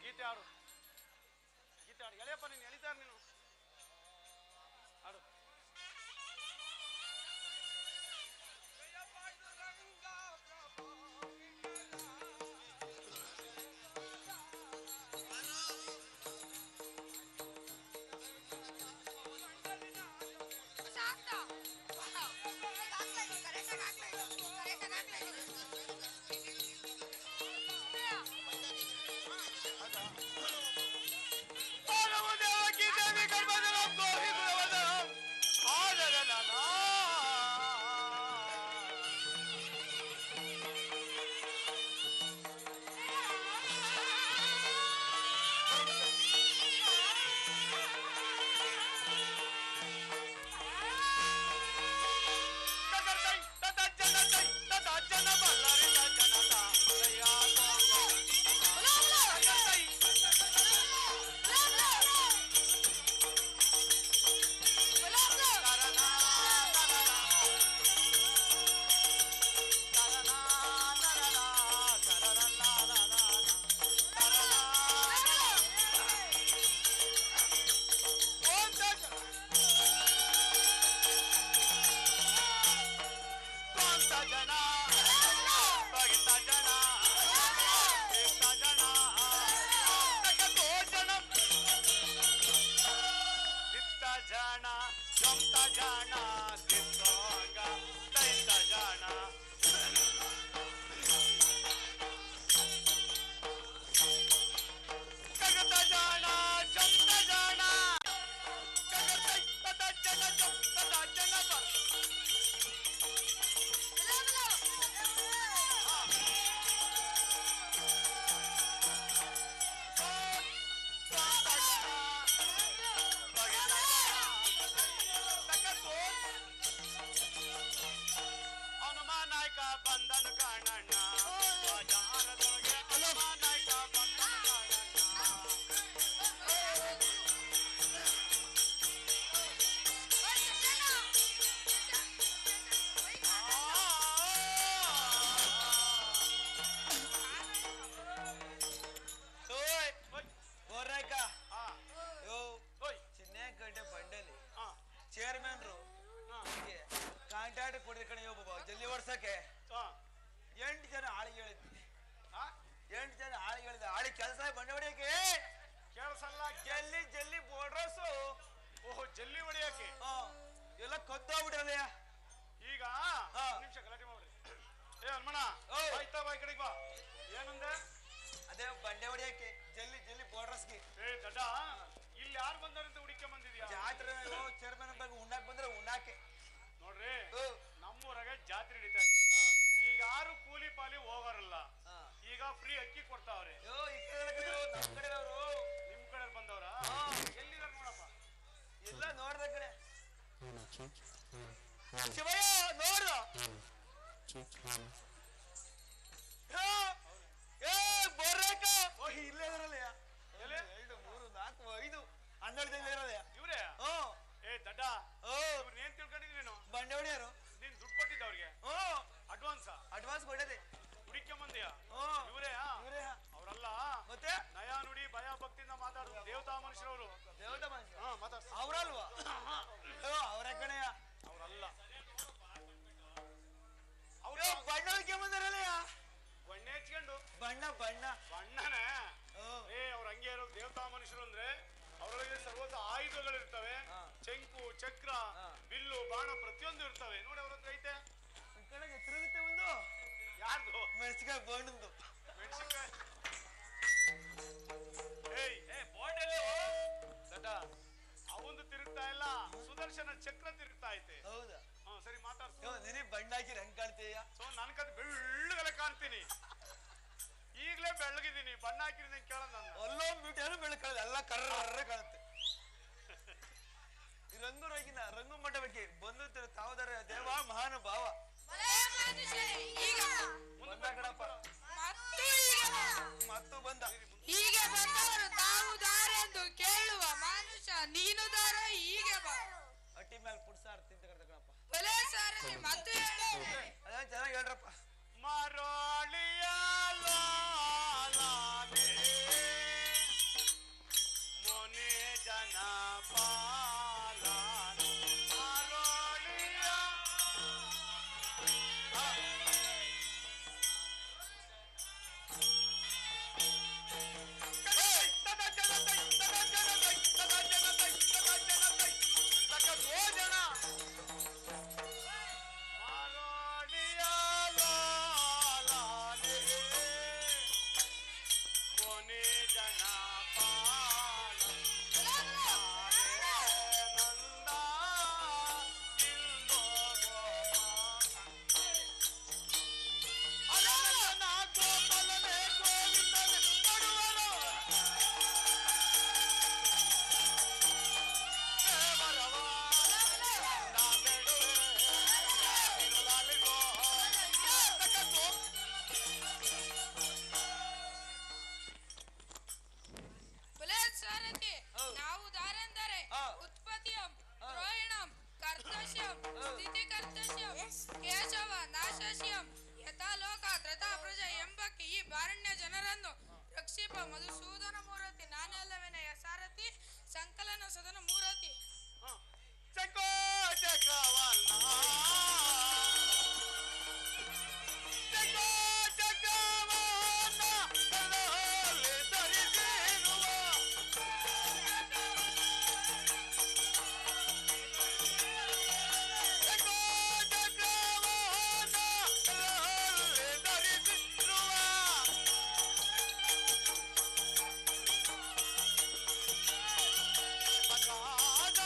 A: ಗೀತೆ ಆಡು ಎಳೆಯಪ್ಪ ನೀನು ಎಳಿತಾರ ನೀನು ಆಡು. ದೇವಕಿ ದೇವಿ ಗರ್ಭಧನಂ ಗೋಹಿ ಗುರುವರ್ಧನಂ ಆರಾಧನ ನಾನಾ ಜನ ಜೊಂತ ಜನ ದಿತ್ತೋಂಗ ದೈತ ಜನ ಕಗತ ಜನ ಜೊಂತ ಜನ ಕಗತ ಜನ ಜೊಂತ ಜನ ಬರ್ ಹನುಮಾನಾಯ್ಕ ಬಂದನು ಕಾಣಣ್ಣ ಬಾಜಾರದೊಳಗೆ ಹನುಮಾನಾಯ್ಕ ಬಂದನು ಕಾಣಣ್ಣ
D: ಬೋರ್ನಾಯ್ಕ
A: ಹಾ
D: ಯೋ
A: ಹೋಯ್
D: ಚಿನ್ನ ಗಡ್ಡೆ ಬಂಡಲಿ
A: ಹಾ
D: ಚೇರ್ಮನ್ರು ಹೀಗೆ ಕಾಂಟ್ಯಾಕ್ಟ್ ಕೊಡಿದ ಕಣೆ ಒಬ್ಬ ಜಲ್ದಿ ಓಡ್ಸಕ್ಕೆ
A: ಹಾ
D: 8 ಜನ ಆಳಿಗೆ ಹೇಳಿದ್ವಿ.
A: ಹಾ
D: 8 ಜನ ಆಳಿಗೆ ಹೇಳಿದ ಆಳಿ ಕೆಲಸ ಬಂಡೆ ಹೊಡಿಯಕ್ಕೆ
A: ಕೇಳಿಸಲ್ಲ
D: ಜಲ್ಲಿ ಜಲ್ಲಿ ಬೋಡ್ರಸು
A: ಓಹೋ ಜಲ್ಲಿ ಹೊಡಿಯಕ್ಕೆ
D: ಎಲ್ಲ ಕದ್ದೋಗ್ಬಿಟ್ರಲ್ಲಯ್ಯ.
A: ಈಗ
D: ಹಾ.
A: ನಿಮಿಷ ಗಲಾಟೆ ಮಾಡ್ರಿ. ಏ ಹನುಮಣ್ಣ
D: ಓ.
A: ಆಯ್ತಾ ಬಾ ಈ ಕಡೆಗೆ ಬಾ. ಏನಂದೆ
D: ಅದೇ ಬಂಡೆ ಹೊಡಿಯಕ್ಕೆ ಜಲ್ಲಿ ಜಲ್ಲಿ ಬೋಡ್ರಸ್ಗೆ
A: ಏ ದಡ್ಡ ಇಲ್ಲಿ ಯಾರು ಬಂದಾರಂತ ಹುಡುಕೆ ಬಂದಿದ್ಯಾ
D: ಜಾತ್ರೆ ಚೇರ್ಮನ್ ಬಗ್ಗೆ ಉಣ್ಣಾಕ್ ಬಂದ್ರೆ ಉಣ್ಣಾಕೆ
A: ನೋಡ್ರಿ
D: ಓ.
A: ನಮ್ಮೂರಾಗ ಜಾತ್ರೆ ನಡೀತಾ ಇದೆ. ಈಗ ಯಾರು ಕೂಲಿ ಪಾಲಿ ಹೋಗಾರಲ್ಲ. ಈಗ ಫ್ರೀ ಅಕ್ಕಿ ಕೊಡ್ತಾವ್ರೆ.
D: ಯೋ ಈ ಕಡೆ ನಮ್ಮ ಕಡೆಯವರು
A: ನಿಮ್ ಕಡೆ ಬಂದವ್ರ ಎಲ್ಲಿದಾರ ನೋಡಪ್ಪ.
D: ಎಲ್ಲ ನೋಡ್ದ ಕಡೆ ಶಿವಯ್ಯ ನೋಡ್ದ ಏ ಬೋರ್ನಾಯ್ಕ ಇಲ್ಲೇ ಇದ್ರಲ್ಲಯ್ಯ.
A: ಎಲ್ಲಿ?
D: 2 3 4 5 12 ಜನ ಇರಲ್ಲಯ್ಯ.
A: ಇವ್ರೇ
D: ಹ್ಮ್.
A: ಏ ದಡ್ಡ,
D: ಓ
A: ಇವ್ರನ್ನ ಏನ್ ತಿಳ್ಕೊಂಡಿದ್ವಿ ನೀನು?
D: ಬಂಡೆ ಹೊಡಿಯಾರು.
A: ನೀನ್ ದುಡ್ಡು ಕೊಟ್ಟಿದ್ದ ಅವ್ರಿಗೆ
D: ಹ್ಮ್.
A: ಅಡ್ವಾನ್ಸ್
D: ಅಡ್ವಾನ್ಸ್ ಕೊಡದೆ.
A: ಹುಡಿಕೆ ಮಂದಿಯ
D: ಹ್ಮ್.
A: ಇವರೇ
D: ಇವರೇ.
A: ಅವರಲ್ಲ.
D: ಮತ್ತೆ
A: ನಯಾ ನುಡಿ ಭಯ ಭಕ್ತಿಯಿಂದ ಮಾತಾಡುದು ದೇವತಾ ಮನುಷ್ಯರವರು.
D: ದೇವತ ಮನುಷ್ಯ.
A: ಹಾ ಮಾತಾಡ್ಸ.
D: ಅವ್ರಲ್ವಾ? ಅವರ ಕಣಯ್ಯ.
A: ಅವರಲ್ಲ.
D: ಅವ್ರು ಬಣ್ಣ ಹೊಡಿಕೆ ಬಂದಾರಲ್ಲಯ್ಯ.
A: ಬಣ್ಣ ಹಚ್ಕೊಂಡು
D: ಬಣ್ಣ ಬಣ್ಣ.
A: ಬಣ್ಣನ
D: ಹ್ಮ್.
A: ಏ ಅವ್ರ ಹಂಗೆ ಇರೋ ದೇವತಾ ಮನುಷ್ಯರು ಅಂದ್ರೆ ಅವರೊಳಗೆ ಸರ್ವತ ಆಯುಧಗಳಿರ್ತವೆ.
D: ಹಾ.
A: ಶಂಕು ಚಕ್ರ
D: ಹಾ.
A: ಬಿಲ್ಲು ಬಾಣ ಪ್ರತಿಯೊಂದು ಇರ್ತವೆ. ನೋಡಿ ಅವ್ರ ಹತ್ರ ಐತೆ.
D: ಈ ಕಡೆಗೆ ತಿರುಗುತ್ತೆ ಒಂದು
A: ಯಾರ್ದು?
D: ಮೆಣಸಿಕಾಯಿ ಬಣ್ಣದ್ದು.
A: ಮೆಣಸಿನ್ಕಾಯಿ. ಏಯ್ ದಡ್ಡ, ಅವಂದು ತಿರುಗ್ತಾ ಇಲ್ಲ, ಸುದರ್ಶನ ಚಕ್ರ ತಿರುಗ್ತಾ ಐತೆ.
D: ಹೌದಾ?
A: ಹಾ ಸರಿ ಮಾತಾಡ್ಸು.
D: ನಿನಗೆ ಬಣ್ಣ ಹಾಕಿ ಹೆಂಗ್ ಕಾಣ್ತೀಯ?
A: ಸೊ ನನ್ ಕದ್ ಬೆಳ್ಳಗಲೆ ಕಾಣ್ತೀನಿ. ಈಗ್ಲೇ ಬೆಳ್ಳಗಿದ್ದೀನಿ, ಬಣ್ಣ ಹಾಕಿದ್ರೆ ಕೇಳೋಣ ನನ್ನ.
D: ಅಲ್ಲೊಂದು ಬಿಟ್ಟು ಏನು ಬೆಳಕಲ್ಲ, ಎಲ್ಲ ಕರ್ರ ಕಾಣುತ್ತೆ. ಈ ರಂಗು ಮಂಟಪಕ್ಕೆ ಬಂದು ತಾವದರ ದೇವ ಮಹಾನುಭಾವ ಬಂದ ಕಣಪ್ಪ. ಮತ್ತು ಬಂದ.
F: ಹೀಗೆ ಬಂದವರು ತಾವು ದಾರೆಂದು ಕೇಳುವ ಮನುಷ್ಯ ನೀನು ದಾರ ಹೀಗೆ ಬಾ.
D: ಅಟ್ಟಿ ಮೇಲೆ ಪುಡ್ಸಾರ್ ತಿಂತ ಕಣಪ್ಪ.
F: ಬಲೆ ಸಾರಥಿ ಮತ್ತು ಹೇಳು.
D: ಅದೇನ್ ಚೆನ್ನಾಗಿ ಹೇಳ್ರಪ್ಪ.
A: ಮರಳಿಯ ಲಾಲಾನೆ ಮೊನೆ ಜನ ಪಾಲಾನೆ ಮರಳಿಯ
F: ಬಲೆ ಸಾರಥಿ ನಾವು ದಾರೆಂದರೆ ಉತ್ಪತ್ತಿಯಂ ದ್ರೋಹಿಣಂ ಕರ್ತಸ್ಯಂ ಸ್ಥಿತಿ ಕರ್ತಸ್ಯಂ ಕೇಶವ ನಾಶಸ್ಯಂ ಯಥಾಲೋಕ ಧೃತ ಪ್ರಜ ಎಂಬಕ್ಕೆ ಈ ಬಾರಣ್ಯ ಜನರನ್ನು ರಕ್ಷಿಪ ಮಧುಸೂದನ ಮೂರತಿ ನಾನೆಲ್ಲವೆನೆಯ ಸಾರಥಿ ಸಂಕಲನ ಸದನ ಮೂರತಿ.
A: ಚಕೋ ಚಕ್ರವನ್ನ ಚಕೋ ಚಕ್ರವನ್ನ ಕರದಲ್ಲಿ ಧರಿಸಿರುವ ಚಕೋ ಚಕ್ರವನ್ನ ಕರದಲ್ಲಿ ಧರಿಸಿರುವ ಸಕಾದ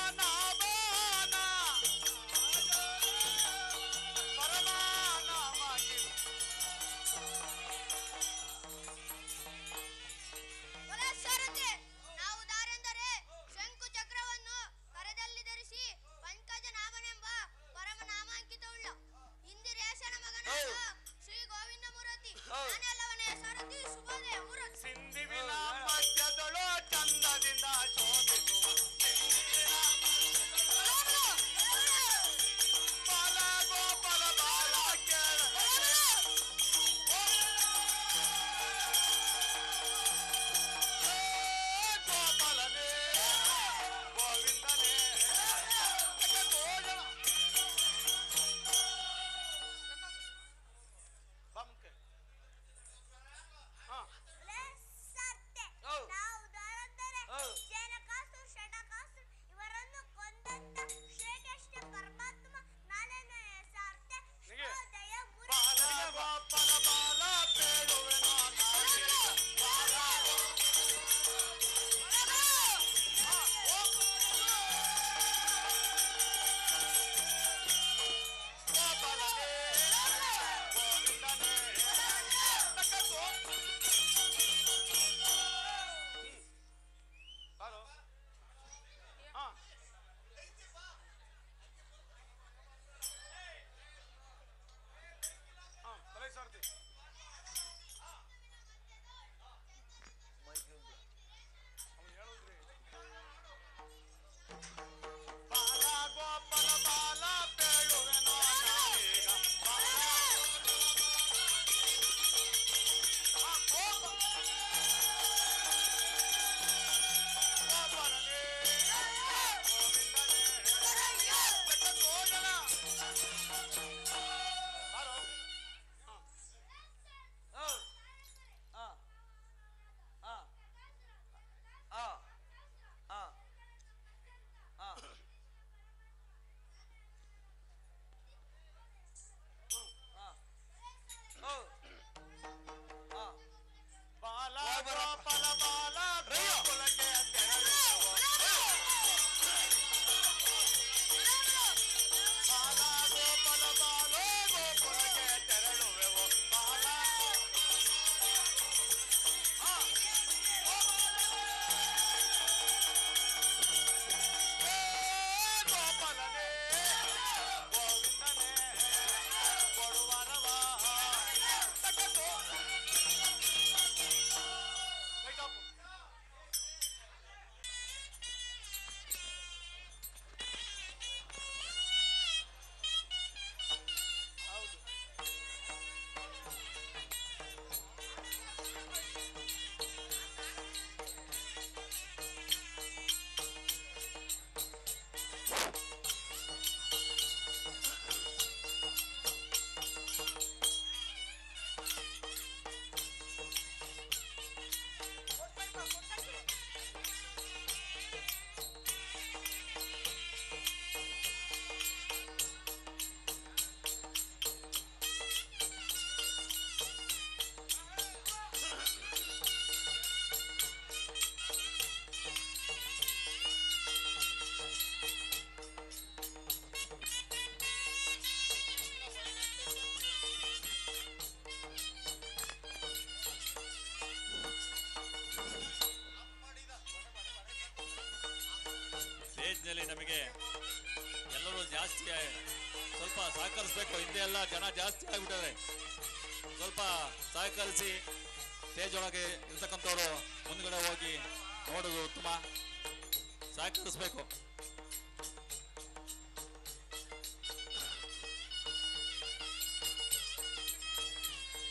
C: ಎಲ್ಲರೂ ಜಾಸ್ತಿ ಸ್ವಲ್ಪ ಸಹಕರಿಸ್ಬೇಕು. ಹಿಂದೆ ಎಲ್ಲ ಜನ ಜಾಸ್ತಿ ಆಗ್ಬಿಟ್ಟಾರೆ. ಸ್ವಲ್ಪ ಸಹಕರಿಸಿ ಸ್ಟೇಜ್ ಒಳಗೆ ಇರ್ತಕ್ಕಂಥವ್ರು ಮುಂದ್ಗಡೆ ಹೋಗಿ ನೋಡೋದು ಉತ್ತಮ. ಸಹಕರಿಸ್ಬೇಕು.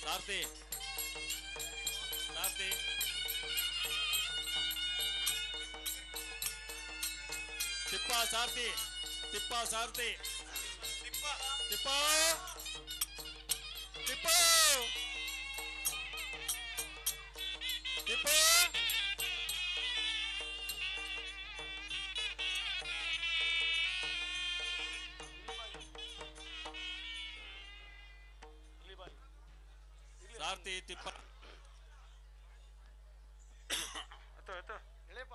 C: ಸಾರಥಿ ಸಾರಥಿ ತಿಪ್ಪ ಸಾರಥಿ ತಿಪ್ಪ ಸಾರಥಿ ತಿಪ್ಪ ತಿಪ್ಪ ತಿಪ್ಪ ತಿಪ್ಪ ಸಾರಥಿ ತಿಪ್ಪ
A: ಎಳೆಪ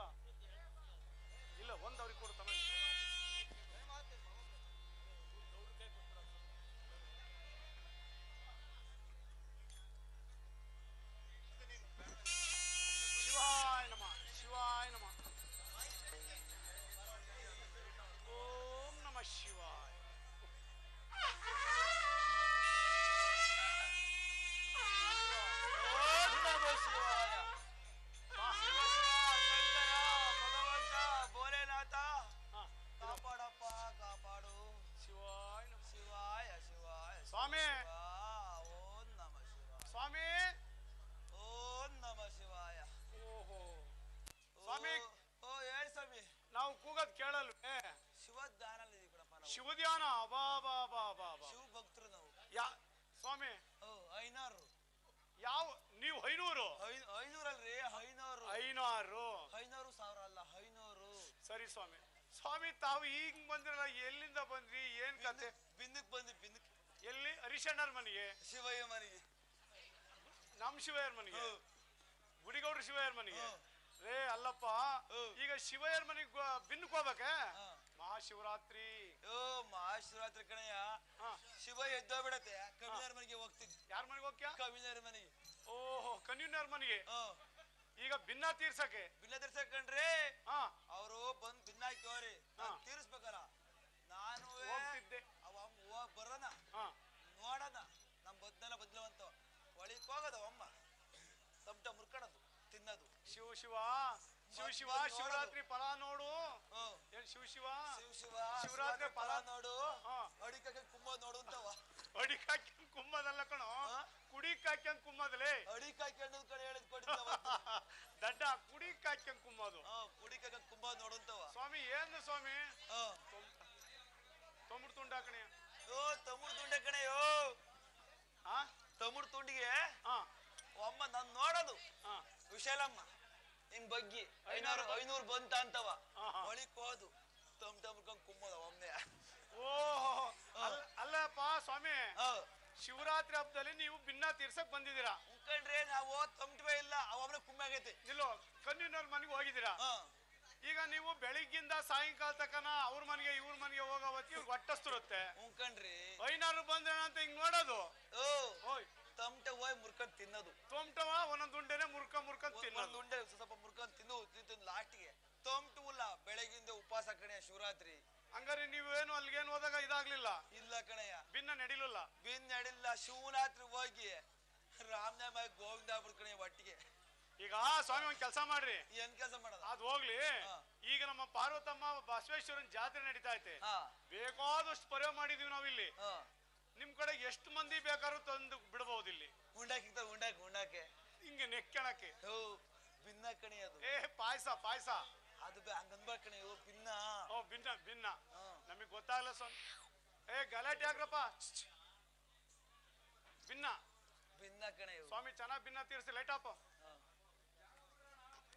A: ಇಲ್ಲ ಒಂದ್ ಅವ್ರಿಗೆ ಕೊಡು ತಮ್ಮ. ಶಿವಾಯ ನಮ ಶಿವಾಯ ನಮ ಓಂ ನಮ ಶಿವಾಯ.
D: ಓಂ ನಮಃ ಶಿವಾಯ. ಶಿವ ಶಿವ ಶಂಕರ ಭಗವಂತ ಭೋಲೆನಾಥ
A: ಹಾ,
D: ಕಾಪಾಡಪ್ಪ ಕಾಪಾಡು.
A: ಶಿವಾಯ ನಮ
D: ಶಿವಾಯ ಶಿವಾಯ
A: ಸ್ವಾಮಿ
D: ಓಂ ನಮಃ ಶಿವಾಯ.
A: ಸ್ವಾಮಿ.
D: ಓಂ ನಮಃ ಶಿವಾಯ.
A: ಓಹೋ ಸ್ವಾಮಿ,
D: ಓ ಹೇಳಿ ಸ್ವಾಮಿ.
A: ನಾವು ಕೂಗದ್ ಕೇಳಲ್ವೇ?
D: ಶಿವ ದಾನಲ್ಲಿ ಇದೀವಿ ಕಣಪ್ಪ ನಾವು.
A: ಶಿವಧ್ಯಾನ ಬಾ ಬಾ ಬಾ ಬಾ ಬಾ.
D: ಶಿವ ಭಕ್ತರು ನಾವು.
A: ಯಾ ಸ್ವಾಮಿ
D: ಓ ಐನಾರು.
A: ಯಾವ ನೀವು 500
D: ಐನೂರಲ್ರಿ ಐನೂರು.
A: 500
D: ಐನೂರು ಸಾವಿರ ಅಲ್ಲ ಐನೂರು.
A: ಸರಿ ಸ್ವಾಮಿ. ಸ್ವಾಮಿ ತಾವು ಈಗ ಬಂದ್ರಲ್ಲ, ಎಲ್ಲಿಂದ ಬಂದ್ರಿ? ಏನ್ ಕತೆ?
D: ಬಿಂದಕ್ ಬಂದಿ ಬಿಂದಕ್.
A: ಎಲ್ಲಿ? ಹರಿಶಣ್ಣರ ಮನೆಗೆ?
D: ಶಿವಯ್ಯ ಮನೆಗೆ.
A: ನಮ್ ಶಿವಯ್ಯರ ಮನೆಗೆ? ಗುಡಿಗೌಡ್ರ ಶಿವಯ್ಯರ ಮನೆಗೆ? ರೇ ಅಲ್ಲಪ್ಪ, ಈಗ ಶಿವಯ್ಯರ ಮನೆಗೆ ಬಿನ್ನಕ್ ಹೋಗ್ಬೇಕ? ಮಹಾಶಿವರಾತ್ರಿ.
D: ಓ ಮಹಾಶಿವರಾತ್ರಿ ಕಣಯ್ಯ.
A: ಹಾ.
D: ಶಿವ ಎದ್ದೋಗ್ಬಿಡತ್ತೆ. ಕವಿನರ ಮನೆಗೆ ಹೋಗ್ತೀನಿ.
A: ಯಾರ ಮನೆಗೆ ಹೋಗ್ಯ?
D: ಕವಿನರ ಮನೆಗೆ.
A: ಓಹೋ ಕನ್ಯೂನರ್ ಮನೆಗೆ.
D: ಹ್ಮ್.
A: ಈಗ ಭಿನ್ನ ತೀರ್ಸಕ್ಕೆ?
D: ಭಿನ್ನ ತೀರ್ಸಕಂಡ್ರಿ.
A: ಹಾ
D: ಅವರು ಬಂದ್ ಭಿನ್ನ ಹಾಕ್ಯವ್ರಿ. ತೀರ್ಸ್ಬೇಕಲ್ಲ. ನಾನು
A: ಹೋಗ್ತಿದ್ದೆ.
D: ಅವ ಬರೋಣ
A: ಹಾ
D: ನೋಡೋಣ. ನಮ್ ಬದ್ನೆಲ್ಲ ಬದ್ಲವಂತ ಒಳಿಕ್ ಹೋಗೋದು ಅಮ್ಮ ತಮಟ ಮುರ್ಕಣದು ತಿನ್ನೋದು.
A: ಶಿವ ಶಿವ ಶಿವ ಶಿವ ಶಿವರಾತ್ರಿ ಫಲ ನೋಡು. ಏನ್ ಶಿವ ಶಿವ
D: ಶಿವ ಶಿವ
A: ಶಿವರಾತ್ರಿ ಫಲ
D: ನೋಡು.
A: ಹಾ.
D: ಅಡಿಕೆ ಕುಂಭ ನೋಡು ಅಂತವ.
A: ಅಡಿಕ್ ಹಾಕ್ಯಂಗ್ ಕುಮ್ಮದಲ್ಲ ಕಣೋ, ಕುಡಿಕ್ ಹಾಕ್ಯಂಗ್ ಕುಮ್ಮದಲೇ.
D: ಅಡಿಕೆ ಹಾಕ್ಯಂಡ್ ಕಡೆ ಹೇಳಿದ್ ಕೊಡಿದ್ದವ.
A: ದಡ್ಡ ಕುಡಿಕ್ ಹಾಕ್ಯಂಗ್ ಕುಮ್ಮದು.
D: ಕುಡಿಕ ಕುಂಭ ನೋಡು ಅಂತವ.
A: ಸ್ವಾಮಿ ಏನು ಸ್ವಾಮಿ? ತೊಂಬುಡ್ ತುಂಡ ಕಣೆ.
D: ಓ ತಮುಡ್ ತುಂಡೆ ಕಣೆಯೋ.
A: ಹಾ
D: ತಮುಡ್ ತುಂಡಿಗೆ
A: ಹಾ
D: ಅಮ್ಮ ನಾನ್ ನೋಡೋದು.
A: ಹಾ
D: ವಿಶಾಲಮ್ಮ ನಿಮ್ ಬಗ್ಗೆ 500 ಬಂತ ಅಂತವ. ಒಳಿಕ್ ಹೋದು ತಮ್ ಮುರ್ಕೊಂಡ್ ಕುಮ್ಮದ ಒಮ್ಮೆ.
A: ಓಹೋ ಅಲ್ಲಪ್ಪ ಸ್ವಾಮಿ, ಶಿವರಾತ್ರಿ ಹಬ್ಬದಲ್ಲಿ ನೀವು ಭಿನ್ನ ತೀರ್ಸಕ್ ಬಂದಿದ್ದೀರಾ.
D: ಉಂಕಂಡ್ರೆ ನಾವು ತಮ್ಟವೇ ಇಲ್ಲ. ಅವಮ್ಮನೆ ಕುಮ್ಮೆ ಆಗೈತೆ.
A: ನಿಲ್ಲೋ ಕನ್ಯೂನರ್ ಮನೆಗೆ ಹೋಗಿದ್ದೀರಾ. ಈಗ ನೀವು ಬೆಳಿಗ್ಗಿಂದ ಸಾಯಂಕಾಲ ತಕನ ಅವ್ರ ಮನೆಗೆ ಇವ್ರ ಮನೆಗೆ ಹೋಗೋ ಹೊತ್ತಿಗೆ ಇವ್ರಿಗೆ ಹೊಟ್ಟಸ್ತುರುತ್ತೆ.
D: ಉಂಕಂಡ್ರಿ
A: 500 ಬಂದ್ರ ಅಂತ ಹಿಂಗ್ ನೋಡೋದು. ಓಯ್
D: ತಮ್ಟ ಹೋಯ್ ಮುರ್ಕೊಂಡ್ ತಿನ್ನೋದು.
A: ತೊಮ್ಟವ ಒಂದೊಂದ್ ಉಂಡೆನೆ ಮುರ್ಕೊಂಡ್ ತಿನ್ನೋದು.
D: ಒಂದ್ ಉಂಡೆ ಸ್ವಲ್ಪ ಮುರ್ಕೊಂಡ್ ತಿಂದು ಲಾಸ್ಟ್ಗೆ ತಮ್ಟು ಇಲ್ಲ. ಬೆಳಗಿಂದ ಉಪವಾಸ ಕಣೆಯ ಶಿವರಾತ್ರಿ.
A: ಹಂಗಾರೆ ನೀವೇನು ಅಲ್ಲಿಗೇನು ಹೋದಾಗ ಇದಾಗ್ಲಿಲ್ಲ?
D: ಇಲ್ಲ ಕಣಯ್ಯ,
A: ಭಿನ್ನ ನಡಿಲಿಲ್ಲ.
D: ಬಿನ್ ನಡಿಲ್ಲ. ಶಿವರಾತ್ರಿ ಹೋಗಿ ರಾಮನಾಮ ಗೋವಿಂದ ಬಿಡ್ಕಣೆ ಒಟ್ಟಿಗೆ.
A: ಈಗ ಸ್ವಾಮಿ ಒಂದ್ ಕೆಲಸ ಮಾಡ್ರಿ.
D: ಏನ್ ಕೆಲಸ ಮಾಡೋದು?
A: ಅದ್ ಹೋಗ್ಲಿ. ಈಗ ನಮ್ಮ ಪಾರ್ವತಮ್ಮ ಬಸವೇಶ್ವರನ್ ಜಾತ್ರೆ ನಡೀತಾ ಐತೆ.
D: ಹಾ
A: ಬೇಕಾದಷ್ಟು ಪರ್ವ ಮಾಡಿದೀವಿ ನಾವಿಲ್ಲಿ.
D: ಹಾ
A: ನಿಮ್ ಕಡೆ ಎಷ್ಟು ಮಂದಿ ಬೇಕಾದ್ರೂ ತಂದು ಬಿಡಬಹುದು ಇಲ್ಲಿ.
D: ಉಂಡಾಕೆ
A: ಹಿಂಗೆ ನೆಕ್ಕಣಕ್ಕೆ.
D: ಭಿನ್ನ ಕಣಿ ಅದು.
A: ಪಾಯಸ ಪಾಯಸ
D: ಅದು ಹಂಗನ್ಬಾರ ಕಣಿ. ಭಿನ್ನ.
A: ಓ ಭಿನ್ನ ಭಿನ್ನ ನಮಗ್ ಗೊತ್ತಾಗಲ್ಲ ಸ್ವಾಮಿ. ಗಲಾಟೆ ಆಗ್ರಪ್ಪ. ಭಿನ್ನ
D: ಭಿನ್ನ ಕಣೆ
A: ಸ್ವಾಮಿ. ಚೆನ್ನಾಗ್ ಭಿನ್ನ ತೀರ್ಸಿ ಲೈಟ್ ಆಪ.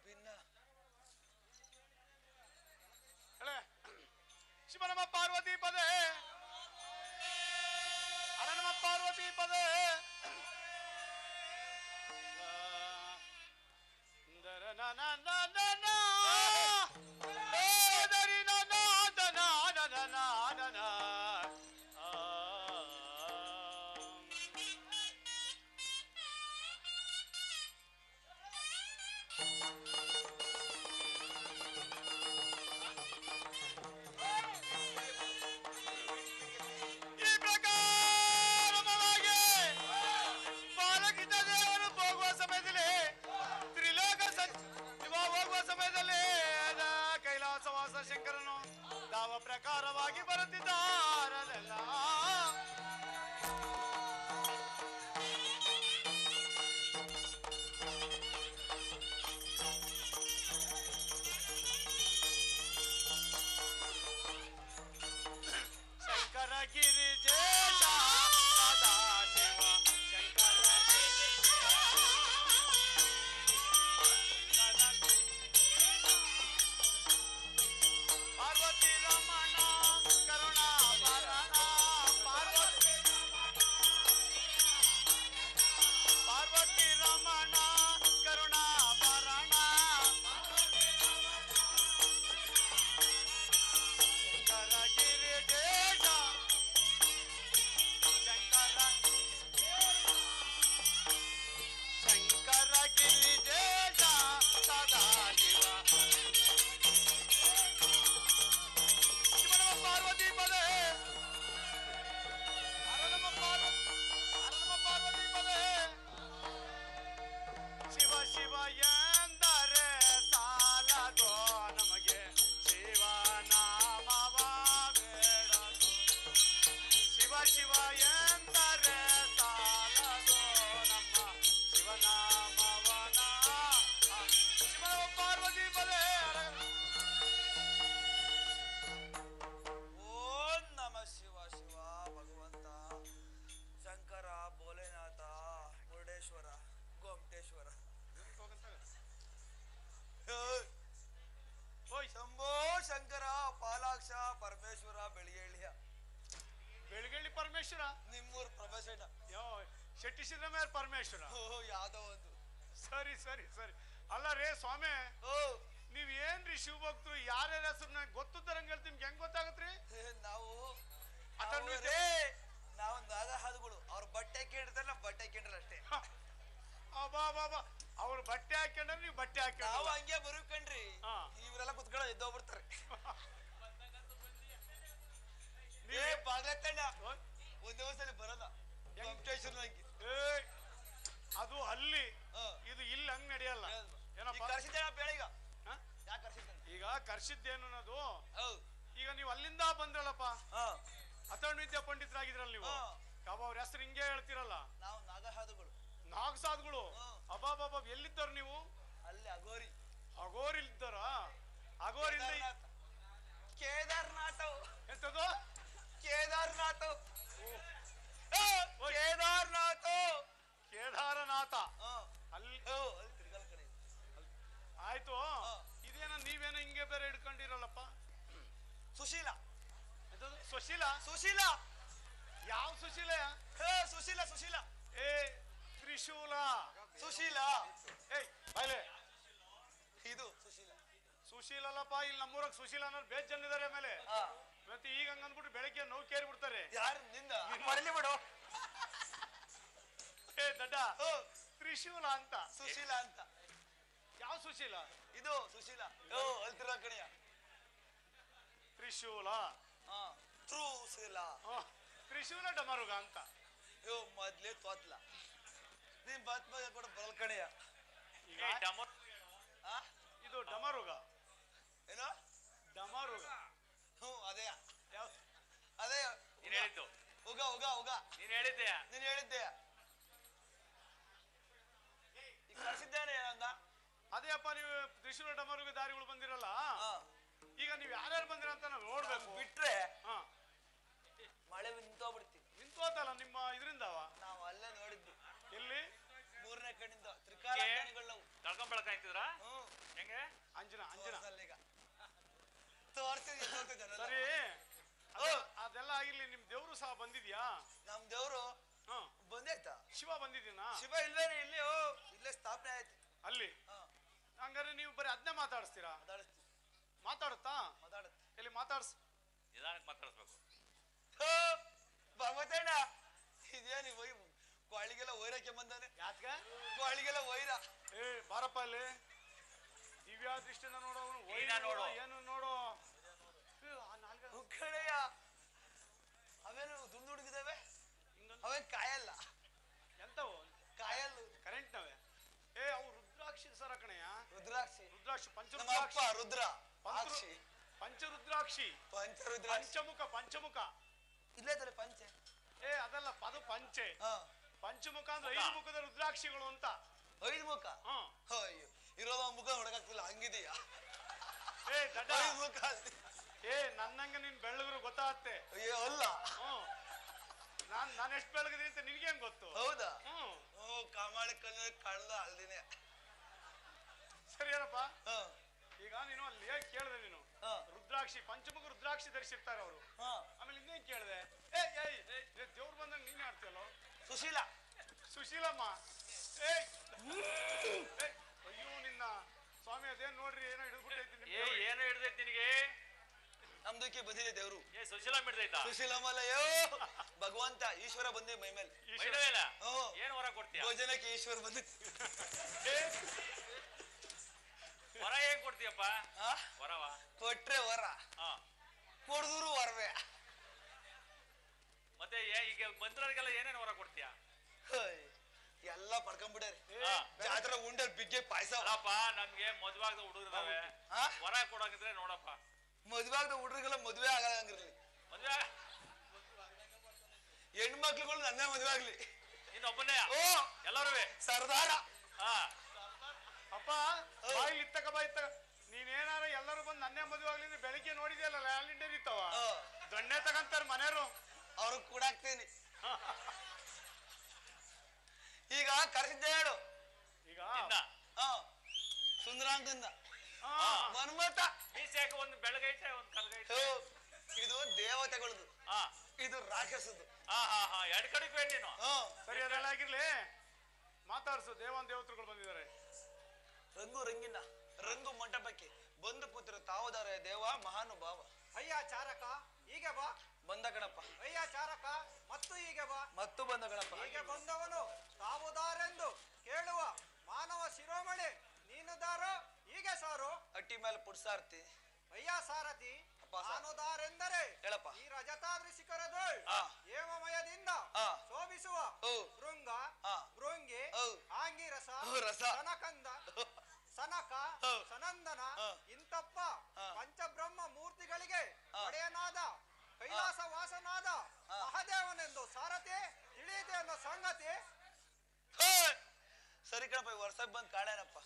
D: ಭಿನ್ನ
A: ಹೇಳೆ ಶಿವ ನಮ ಪಾರ್ವತಿ ಪದೇ ಹರ ನಮ ಪಾರ್ವತಿ ಪದೇ ಯಾವ ಪ್ರಕಾರವಾಗಿ ಬರುತ್ತಿದ್ದಾರಲ್ಲ. ಶಂಕರ ಗಿರಿಜೇಶ ಸದಾಶಿವ ಶಂಕರ ಪಾರ್ವತಿ ರಮಣ ಕರುಣಾ ಭರಣ ಪಾರ್ವತಿ ರಮಣ ಕರುಣಾ ಭರಣ ಶಂಕರ ಗಿರಿಜೇಶ ಶಂಕರ ಗಿರಿಜೇಶ ಸದಾಶಿವ ಶಿವನಮ ಪಾರ್ವತಿ ಪದೇ ಹರನಮ ಪಾರ್ವತಿ ಪದೇ ಶಿವ ಶಿವ ಎಂದರೆ ಸಾಲದೋ ನಮಗೆ ಶಿವನಾಮವ ಬೇಡದು. ಶಿವ ಶಿವ ಎಂದರೆ ಸಾಲದೋ ನಮ್ಮ ಶಿವನಾಮವನ. ಶಿವನಮ ಪಾರ್ವತಿ ಪದೇ
D: ಓಂ ನಮ ಶಿವ ಶಿವ ಭಗವಂತ ಶಂಕರ ಭೋಲೆನಾಥ ಮುರುಡೇಶ್ವರ ಗೊಮಟೇಶ್ವರ
A: ಓಯ್
D: ಶಂಭೋ ಶಂಕರ ಪಾಲಾಕ್ಷ ಪರಮೇಶ್ವರ ಬೆಳಗೆಳಿಯ
A: ಬೆಳಗಳ್ಳಿ ಪರಮೇಶ್ವರ
D: ನಿಮ್ಮೂರ್ ಪ್ರಭಸಣ್ಣ
A: ಯೋ ಶೆಟ್ಟಿ ಸಿದ್ದರಾಮಯ್ಯ ಪರಮೇಶ್ವರ.
D: ಯಾವ್ದೋ ಒಂದು
A: ಸರಿ ಸರಿ ಸರಿ. ಅಲ್ಲ ರೇ ಸ್ವಾಮಿ,
D: ಓ
A: ನೀವ್ ಏನ್ರಿ ಶಿವಭಕ್ತರು ಯಾರ್ಯಾರ ಹೆಸರು ನಂಗೆ ಗೊತ್ತಿದ್ದಾರಂಗೆ ಹೇಳ್ತೀನಿ. ನಿಮ್ಗೆ ಹೆಂಗ್ ಗೊತ್ತಾಗತ್ರಿ?
D: ನಾವು
A: ಅದನ್ನ
D: ನಾವು ನಾಗ ಹಾದುಗಳು ಅವ್ರ ಬಟ್ಟೆ ಕೇಳಿರ್ತಾರೆ ನಾವು ಬಟ್ಟೆ ಕೇಳಿದ್ರೆ ಅಷ್ಟೇ.
A: ಅಬಾ ಬಾಬಾ ಅವ್ರು ಬಟ್ಟೆ ಹಾಕೊಂಡ್ರೆ ನೀವು ಬಟ್ಟೆ
D: ನಾವು
A: ಹಾಕೊಂಡ್ರೆ
D: ಹಂಗೆ ಬರುಕಂಡ್ರಿ
A: ಹಾ.
D: ಇವರೆಲ್ಲ ಕುತ್ಕೊಳ್ಳೋ ಎದ್ದೋಗ್ಬಿಡ್ತಾರೆ. ಏ
A: ನೀವ್
D: ಬಾಗ್ಲತ್ತಣ್ಣ ಒಂದೇ ಒಂದ್ಸಲಿ ಬರಲ್ಲ ವೆಂಕಟೇಶ್ವರ ನಂಗೆ
A: ಅದು ಅಲ್ಲಿ
D: ಹಾ.
A: ಇದು ಇಲ್ಲಿ ಹಂಗ್ ನಡೆಯಲ್ಲ. ಏನಪ್ಪ
D: ಕರ್ಸಿದ್ದೇನ ಬೇಳೀಗ
A: ಹಾ?
D: ಯಾಕೆ ಕರ್ಸಿದ್ದೇನೆ
A: ಈಗ ಕರ್ಸಿದ್ದೇನು ಅನ್ನೋದು,
D: ಹೌದು
A: ಈಗ ನೀವು ಅಲ್ಲಿಂದ ಬಂದ್ರಲ್ಲಪ್ಪ,
D: ಹಾ
A: ಅಥರ್ವ ವಿದ್ಯಾ ಪಂಡಿತರಾಗಿದ್ರಲ್ಲ ನೀವು.
D: ಹಾ.
A: ಯಾವ ಅವ್ರ ಹೆಸರು ಹಿಂಗೆ ಹೇಳ್ತಿರಲ್ಲ,
D: ನಾವು ನಾಗಹಾದುಗಳು
A: ನಾಗಸಾದ್ಗಳು.
D: ಹಾ.
A: ಅಬಾಬಾಬಾ ಎಲ್ಲಿದ್ದಾರ ನೀವು?
D: ಅಲ್ಲಿ ಅಗೋರಿ
A: ಅಗೋರಿಲ್ದಾರ? ಅಗೋರಿಂದ
D: ಕೇದಾರ್ನಾಥ
A: ಎಂತದು?
D: ಕೇದಾರ್ನಾಥ
A: ಓಯ್.
D: ಕೇದಾರ್ನಾಥ
A: ಕೇದಾರನಾಥ
D: ಹಾ
A: ಅಲ್ಲಿ.
D: ಅಲ್ಲಿ ತಿರ್ಗಲ್ ಕಡೆ
A: ಆಯ್ತು.
D: ಹಾ.
A: ಇದೇನ ನೀವೇನೋ ಹಿಂಗೆ ಬೇರೆ ಹಿಡ್ಕೊಂಡಿರಲ್ಲಪ್ಪ.
D: ಸುಶೀಲ
A: ಎಂತದು? ಸುಶೀಲ?
D: ಸುಶೀಲ
A: ಯಾವ ಸುಶೀಲ?
D: ಹೇ ಸುಶೀಲ ಸುಶೀಲ
A: ಏ ತ್ರಿಶೂಲ.
D: ಸುಶೀಲ
A: ಏಯ್ ಬಾಯ್ಲೆ.
D: ಇದು ಸುಶೀಲ
A: ಸುಶೀಲಲ್ಲಪ್ಪ. ಇಲ್ಲಿ ನಮ್ಮೂರಾಗ ಸುಶೀಲ ಅನ್ನೋರು ಬೇಜ್ ಜನ ಇದಾರೆ. ಆಮೇಲೆ
D: ಹಾ
A: ಮತ್ತೆ ಈಗ ಹಂಗ ಅಂದ್ಬಿಟ್ಟು ಬೆಳಗ್ಗೆ ನೋವು ಕೇರಿ ಬಿಡ್ತಾರೆ.
D: ಯಾರು ನಿಂದ ಮರಳಿ ಬಿಡು
A: ಏ ದಡ್ಡ,
D: ಓ,
A: ತ್ರಿಶೂಲ ಅಂತ.
D: ಸುಶೀಲ ಅಂತ
A: ಯಾವ ಸುಶೀಲ?
D: ಇದು ಸುಶೀಲ ಓ ಅಲ್ತಿರ ಕಣಿಯ
A: ತ್ರಿಶೂಲ.
D: ಹಾ ತ್ರುಶೀಲ
A: ತ್ರಿಶೂಲ ಡಮರುಗ ಅಂತ.
D: ಯೋ ಮೊದ್ಲೇ ತೋತ್ಲ ನೀನ್ ಬತ್ ಬಗ್ಗೆ ಕೂಡ ಬರಲ್ ಕಣಿಯ
A: ಈಗ
D: ಹಾ
A: ಇದು ಡಮರುಗ.
D: ಏನೋ
A: ಡಮರುಗ
D: ಅದೇ
A: ಯಾವ?
D: ಅದೇ
C: ನೀನ್ ಹೇಳಿದ್ದು
D: ಉಗ ಉಗ ಉಗ
C: ನೀನ್ ಹೇಳಿದ್ದೆ.
D: ನೀನ್ ಹೇಳಿದ್ದೆ ಈಗ ಕಳ್ಸಿದ್ದೇನೆ ಏನಂದ
A: ಅದೇ ಅಪ್ಪ, ನೀವು ತ್ರಿಶೂಲ ಡಮರುಗ ದಾರಿಗಳು ಬಂದಿರಲ್ಲ.
D: ಹಾ
A: ಈಗ ನೀವ್ ಯಾರ್ಯಾರು ಬಂದಿರ ಅಂತ ನಾವು ನೋಡ್ಬೇಕು.
D: ಬಿಟ್ರೆ
A: ಹಾ
D: ಮಳೆ ನಿಂತೋಗ್ಬಿಡ್ತೀವಿ.
A: ನಿಂತೋತಲ್ಲ ನಿಮ್ಮ ಇದರಿಂದವ.
D: ನಾವು ಅಲ್ಲೇ ನೋಡಿದ್ವಿ
A: ಎಲ್ಲಿ?
D: ಮೂರನೇ ಕಣ್ಣಿಂದ ತ್ರಿಕಾಲ ಜ್ಞಾನಿಗಳು
C: ತಳ್ಕೊಂಡ್ ಬೆಳಕಾಯ್ತಿದ್ರ
D: ಹ್ಮ್
C: ಹೆಂಗೆ?
A: ಅಂಜನ ಅಂಜನ.
D: ಈಗ ತೋರ್ಸಿದ್ವಿ
A: ಸರಿ, ಅದೆಲ್ಲ ಆಗಿರ್ಲಿ. ನಿಮ್ ದೇವ್ರು ಸಹ ಬಂದಿದ್ಯಾ?
D: ನಮ್ ದೇವ್ರು
A: ಹಾ.
D: ಬಂದೈತಾ?
A: ಶಿವ ಬಂದಿದ್ದೀನಾ?
D: ಶಿವ ಇಲ್ವೇನೆ ಇಲ್ಲಿ ಇಲ್ಲೇ ಸ್ಥಾಪನೆ ಆಯ್ತು.
A: ಅಲ್ಲಿ
D: ಹಾ
A: ಹಂಗಾರೆ ನೀವು ಬರೀ ಅದನ್ನೇ ಮಾತಾಡಿಸ್ತೀರಾ?
D: ಮಾತಾಡಿಸ್ತೀವಿ
A: ಮಾತಾಡುತ್ತಾ?
D: ಮಾತಾಡುತ್ತೆ
A: ಎಲ್ಲಿ ಮಾತಾಡ್ಸ್.
C: ನಿಧಾನಕ್ಕೆ ಮಾತಾಡಿಸ್ಬೇಕು.
D: ಭಗವತಣ್ಣ ಇದೇನು ಗಾಳಿಗೆಲ್ಲ ವೈರಕ್ಕೆ ಬಂದಾನೆ.
A: ಯಾತ್ಗ?
D: ಗಾಳಿಗೆಲ್ಲ ವೈರ.
A: ಏ ಬಾರಪ್ಪ ಅಲ್ಲಿ. ದಿವ್ಯಾ ದೃಷ್ಟಿನ ನೋಡು. ಅವನು
C: ನೀನ ನೋಡು.
A: ಏನು ನೋಡು.
D: ಕಡೆಯ ಅವೇನು ದುಂಡು ಹುಡುಗಿದಾವೆ, ಅವೇನ್ ಕಾಯಲ್ಲ.
A: ಎಂತವು?
D: ಕಾಯಲ್ಲು
A: ಕರೆಂಟ್ನವೆ. ಏ ಅವು ರುದ್ರಾಕ್ಷಿ ಸರ ಕಣಯ್ಯ.
D: ರುದ್ರಾಕ್ಷಿ.
A: ರುದ್ರಾಕ್ಷಿ
D: ನಮ್ಮ ಅಪ್ಪ
A: ಪಂಚರುದ್ರಾಕ್ಷಿ.
D: ರುದ್ರ
A: ಪಂಚರು
D: ಆಕ್ಷಿ
A: ಪಂಚರುದ್ರಾಕ್ಷಿ
D: ಪಂಚರುದ್ರಾಕ್ಷಿ
A: ಪಂಚಮುಖ
D: ಇಲ್ಲೇ ತಲೆ ಪಂಚೆ
A: ಏ ಅದಲ್ಲ ಅದು ಪಂಚೆ
D: ಹಾ
A: ಪಂಚಮುಖ ಅಂದ್ರೆ 5 ಮುಖದ ರುದ್ರಾಕ್ಷಿಗಳು ಅಂತ
D: 5 ಮುಖ
A: ಹ್ಮ್
D: ಅಯ್ಯೋ ಇರೋದ ಮುಖ ನೋಡಕ್ಕಾಗ್ತಿಲ್ಲ ಹಂಗಿದೀಯಾ
A: ಏ ದಡ್ಡ
D: 5 ಮುಖ
A: ಏ ನನ್ನಂಗ ನೀನ್ ಬೆಳ್ಳಗರು ಗೊತ್ತಾಗತ್ತೆ
D: ಅಯ್ಯೋ ಅಲ್ಲ
A: ಹ್ಮ್ ನಾನು ಎಷ್ಟು ಬೆಳಗದೀನಿ ಅಂತ ನಿನ್ಗೆ ಹೆಂಗ್ ಗೊತ್ತು
D: ಹೌದಾ
A: ಹ್ಮ್
D: ಓ ಕಾಮಾಳಿ ಕಳ್ದ ಅಲ್ದಿನೇ
A: ಸರಿ ಏನಪ್ಪ
D: ಹಾ
A: ಈಗ ನೀನು ಅಲ್ಲಿ ಹೇಗ್ ಕೇಳಿದೆ ನೀನು
D: ಹಾ.
A: ರುದ್ರಾಕ್ಷಿ ಪಂಚಮುಖ ರುದ್ರಾಕ್ಷಿ ಧರಿಸಿರ್ತಾರೆ ಅವರು
D: ಹಾ
A: ಆಮೇಲೆ ಇನ್ನೇನ್ ಕೇಳಿದೆ ದೇವ್ರು ಬಂದಂಗ ನೀನ್ ಆಡ್ತೀಯಲ್ಲೋ
D: ಸುಶೀಲಾ
A: ಸುಶೀಲಮ್ಮ ಏಯ್ ಏಯ್, ಅಯ್ಯೋ ನಿನ್ನ ಸ್ವಾಮಿ ಅದೇನ್ ನೋಡ್ರಿ ಏನೋ ಹಿಡಿದ್ಬಿಟ್ಟೈತಿ
C: ಏನು ಹಿಡ್ದೈತಿ ನಿನಗೆ?
D: ನಮ್ದಕ್ಕೆ ಬಂದಿದೆ ದೇವ್ರು
C: ಸುಶೀಲಾ ಹಿಡ್ದೈತಾ?
D: ಸುಶೀಲಮ್ಮಲ್ಲ ಯೋ ಭಗವಂತ ಈಶ್ವರ ಬಂದೆ ಮೈ ಮೇಲೆ
C: ಮೈದವೇಲ?
D: ಹ್ಮ್.
C: ಏನ್ ಹೊರ ಕೊಡ್ತೀಯ?
D: ಭೋಜನಕ್ಕೆ ಈಶ್ವರ ಬಂದ
C: ಹೊರ ಏನ್ ಕೊಡ್ತೀಯಪ್ಪ? ಹೊರವ
D: ಕೊಟ್ರೆ ವರ
C: ಹಾ
D: ಕೊಡ್ದ್ರು ವರವೇ
C: ಮತ್ತೆ ಈಗ ಬಂದ್ರವ್ರಿಗೆಲ್ಲ ಏನೇನ್ ಹೊರ ಕೊಡ್ತೀಯ?
D: ಎಲ್ಲ ಪಡ್ಕೊಂಡ್ಬಿಡ್ಯಾರಿ
C: ಹಾ.
D: ಜಾತ್ರೆ ಉಂಡೆ ಬಿಗ್ಗೆ ಪಾಯಸ
C: ಅಲ್ಲಪ್ಪ ನಮ್ಗೆ ಮದ್ವಾಗದ ಹುಡುಗರದಾವೆ
D: ಹಾ?
C: ಹೊರ ಕೊಡಂಗಿದ್ರೆ ನೋಡಪ್ಪ.
D: ಮದ್ವೆ ಆಗದ ಹುಡುಗರಿಗೆಲ್ಲ ಮದ್ವೆ ಆಗಂಗಿರ್ಲಿ
C: ಮದ್ವೆ
D: ಹೆಣ್ಮಕ್ಳುಗಳು ನನ್ನ ಮದ್ವೆ ಆಗ್ಲಿ
C: ಇನ್ನೊಬ್ಬನೇ
D: ಓ
C: ಎಲ್ಲರೂ
D: ಸರ್ದಾರ
C: ಹಾ
A: ಅಪ್ಪ ಬಾಯಿಲ್ ಇತ್ತಕ ನೀನೇನಾರ ಎಲ್ಲರೂ ಬಂದು ನನ್ನೇ ಮದುವೆ ಆಗ್ಲಿ ಅಂದ್ರೆ ಬೆಳಿಗ್ಗೆ ನೋಡಿದ್ಯಲ್ಲ ಲ್ಯಾಂಡ್ ಇರ್ತಾವ ದೊಣ್ಣೆ ತಗಂತಾರ ಮನೆಯವರು
D: ಅವ್ರಿಗೆ ಕೂಡಾಕ್ತೀನಿ ಈಗ ಕರೆಸಿದ್ದೆ ಹೇಳು
A: ಈಗ
C: ಇನ್ನ
D: ಹಾ ಸುಂದರಾಂಗದಿಂದ
A: ಹಾ,
D: ಮನ್ಮತ
C: ಮೀಸೆಗೆ ಒಂದು ಬೆಳಗೈತೆ ಒಂದು ಕಲ್ಗೈತೆ.
D: ಹೋ, ಇದು ದೇವತೆಗಳದು
C: ಹಾ
D: ಇದು ರಾಕ್ಷಸದು
C: ಹಾ ಹಾ ಹಾ ಎರಡು ಕಡೆಗೆ ಬೇಡ ನೀನು.
D: ಹಾ
A: ಸರಿ ಅದೆಲ್ಲ ಆಗಿರ್ಲಿ ಮಾತಾಡ್ಸು ದೇವತೆಗಳು ಬಂದಿದ್ದಾರೆ
D: ರಂಗು ರಂಗಿನ ರಂಗು ಮಂಟಪಕ್ಕೆ ಬಂದು ಕೂತಿರೋ ತಾವದಾರ ದೇವ ಮಹಾನುಭಾವ
G: ಅಯ್ಯ ಚಾರಕ ಹೀಗೆ ಬಾ
D: ಬಂದ ಗಣಪ
G: ಅಯ್ಯ ಚಾರಕ ಮತ್ತು ಹೀಗೆ ಬಾ
D: ಮತ್ತು ಬಂದ ಗಣಪ
G: ಹೀಗೆ ಬಂದವನು ತಾವುದಾರೆಂದು ಕೇಳುವ ಮಾನವ ಶಿರೋಮಣಿ ನೀನು ದಾರೋ ಹೀಗೆ ಸಾರು
D: ಅಟ್ಟಿ ಮೇಲೆ ಪುಡ್ಸಾರ್ತಿ
G: ಅಯ್ಯ ಸಾರಥಿ
D: ಅಪ್ಪ ಸಾರ್.
G: ನಾನು ದಾರೆಂದರೆ
D: ಹೇಳಪ್ಪ
G: ಈ ರಜತಾದ್ರಿ ಶಿಖರದ
D: ಆ.
G: ಹೇಮಮಯದಿಂದ
D: ಆ.
G: ಶೋಭಿಸುವ
D: ಓ.
G: ಭೃಂಗ
D: ಆ.
G: ಭೃಂಗಿ
D: ಓ.
G: ಆಂಗಿರಸ
D: ಓ, ರಸ.
G: ಸನಕಂದ ಸನಕ
D: ಓ.
G: ಸನಂದನ
D: ಆ.
G: ಇಂತಪ್ಪ
D: ಆ.
G: ಪಂಚಬ್ರಹ್ಮ ಮೂರ್ತಿಗಳಿಗೆ
D: ಆ.
G: ಒಡೆಯನಾದ ಕೈಲಾಸ ವಾಸನಾದ
D: ಆ.
G: ಮಹಾದೇವನೆಂದು ಸಾರಥಿ ತಿಳಿಯಿದೆ ಅನ್ನೋ ಸಂಗತಿ
D: ಹೇ! ಸರಿ ಕಣಪ್ಪ ಈ ವರ್ಷಕ್ಕೆ ಬಂದ್ ಕಾಳೇನಪ್ಪ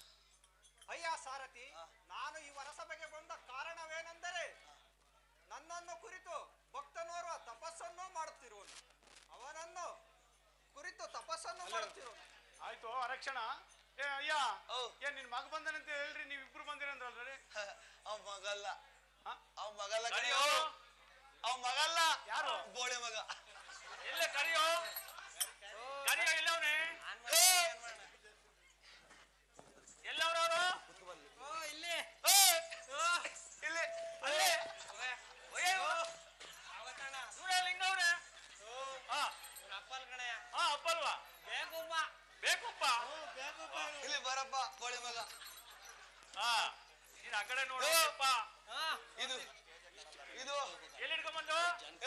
G: ಅಯ್ಯ ಸಾರಥಿ
D: ಆ.
G: ನಾನು ಈ ವರಸಭೆಗೆ ಬಂದ ಕಾರಣವೇನೆಂದರೆ ನನ್ನನ್ನು ಕುರಿತು ಭಕ್ತನೋರ್ವ ತಪಸ್ಸನ್ನು ಮಾಡುತ್ತಿರುವನು ಅವನನ್ನು ಕುರಿತು ತಪಸ್ಸನ್ನು ಮಾಡುತ್ತಿರುವನು
A: ಆಯ್ತು ಆರಕ್ಷಣ ಏ ಅಯ್ಯ
D: ಓ.
A: ಏನ್ ನಿನ್ ಮಗ ಬಂದನಂತ ಹೇಳ್ರಿ ನೀವಿಬ್ರು ಬಂದಿರಂದ್ರಲ್ರಿ
D: ಅವ್ ಮಗಲ್ಲ
A: ಹಾ?
D: ಅವ್ ಮಗಲ್ಲ
C: ಕರಿಯೋ
D: ಕರಿಯೋ ಅವ್ ಮಗಲ್ಲ
A: ಯಾರು?
D: ಬೋಳೆ ಮಗ
C: ಎಲ್ಲ ಕರಿಯೋ ಕರಿಯೋ ಎಲ್ಲವನೇ
D: ಹೇ!
C: ಎಲ್ಲವ್ರವ್ರು
D: ಹೇ! ಇಲ್ಲಿ ಅಲ್ಲೇ
C: ಇವರೇ ಲಿಂಗವ್ರೆ ಹಾ ಹಾ ಅಪ್ಪಲ್ವಾ ಬೇಕಪ್ಪ
D: ಇಲ್ಲಿ ಬರಪ್ಪ ಬೋಳೆ ಮಗ
C: ಹಾ ನೀನ್ ಆ ಕಡೆ ನೋಡಪ್ಪ
D: ಇದು ಇದು
C: ಎಲ್ಲಿ ಹಿಡ್ಕೊಂಬಂದು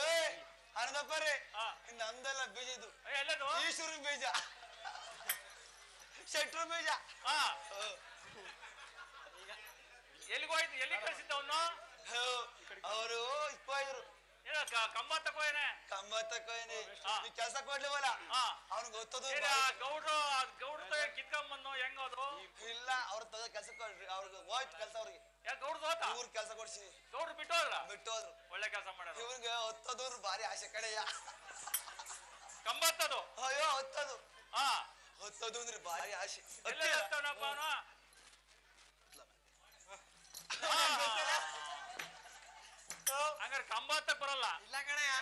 D: ಏ ಅರ್ಧಪ್ಪ ರೀ
C: ಹಾ
D: ನಮ್ದೆಲ್ಲ ಬೀಜ ಇದು
C: ಎಲ್ಲದು
D: ಈಶ್ವರನ ಬೀಜ ಶೆಟ್ರು ಬೀಜ
C: ಹಾ ಎಲ್ಲಿಗೋಯ್ತು ಎಲ್ಲಿ ಕಳ್ಸಿದ್ದ ಅವನು
D: ಅವರು ಇಪ್ಪಾಯಿದ್ರು
C: ಏನ ಕಂಬ ತಗೋಯನೆ
D: ಕಂಬ ತಕೋಯ್ನಿ
C: ಹಾ.
D: ಈ ಕೆಲ್ಸ ಕೊಡ್ಲಿವಲ್ಲ
C: ಹಾ
D: ಅವ್ನಿಗೆ ಗೊತ್ತದು
C: ಏನ ಗೌಡ್ರು ಕಿತ್ಕೊಂಬಂದು ಹೆಂಗದು
D: ಇಲ್ಲ ಅವ್ರ ತಗ ಕೆಲ್ಸ ಕೊಡ್ರಿ ಅವ್ರಿಗೆ ಹೋಯ್ತು ಕೆಲ್ಸ ಅವ್ರಿಗೆ
C: ಯಾಕೆ ಗೌಡ್ರು ಹೋತ
D: ಇವ್ರ ಕೆಲ್ಸ ಕೊಡ್ಸಿ
C: ಗೌಡ್ರು ಬಿಟ್ಟು ಹೋದ್ರ
D: ಬಿಟ್ಟು ಹೋದ್ರು
C: ಒಳ್ಳೆ ಕೆಲಸ ಮಾಡ್ಯಾರ
D: ಇವ್ರಿಗೆ ಹೊತ್ತದವ್ರು ಭಾರಿ ಆಸೆ ಕಡೆಯ
C: ಕಂಬತ್ತದು
D: ಅಯ್ಯೋ ಹೊತ್ತದು
C: ಹಾ
D: ಹೊತ್ತದು ಅಂದ್ರೆ ಭಾರಿ ಆಸೆ
C: ಎಲ್ಲ ಹತ್ತವನಪ್ಪ ಅವನು ಹಂಗಾರೆ ಕಂಬ ಹತ್ತಕ್ ಬರಲ್ಲ
D: ಇಲ್ಲ ಕಣಯ್ಯ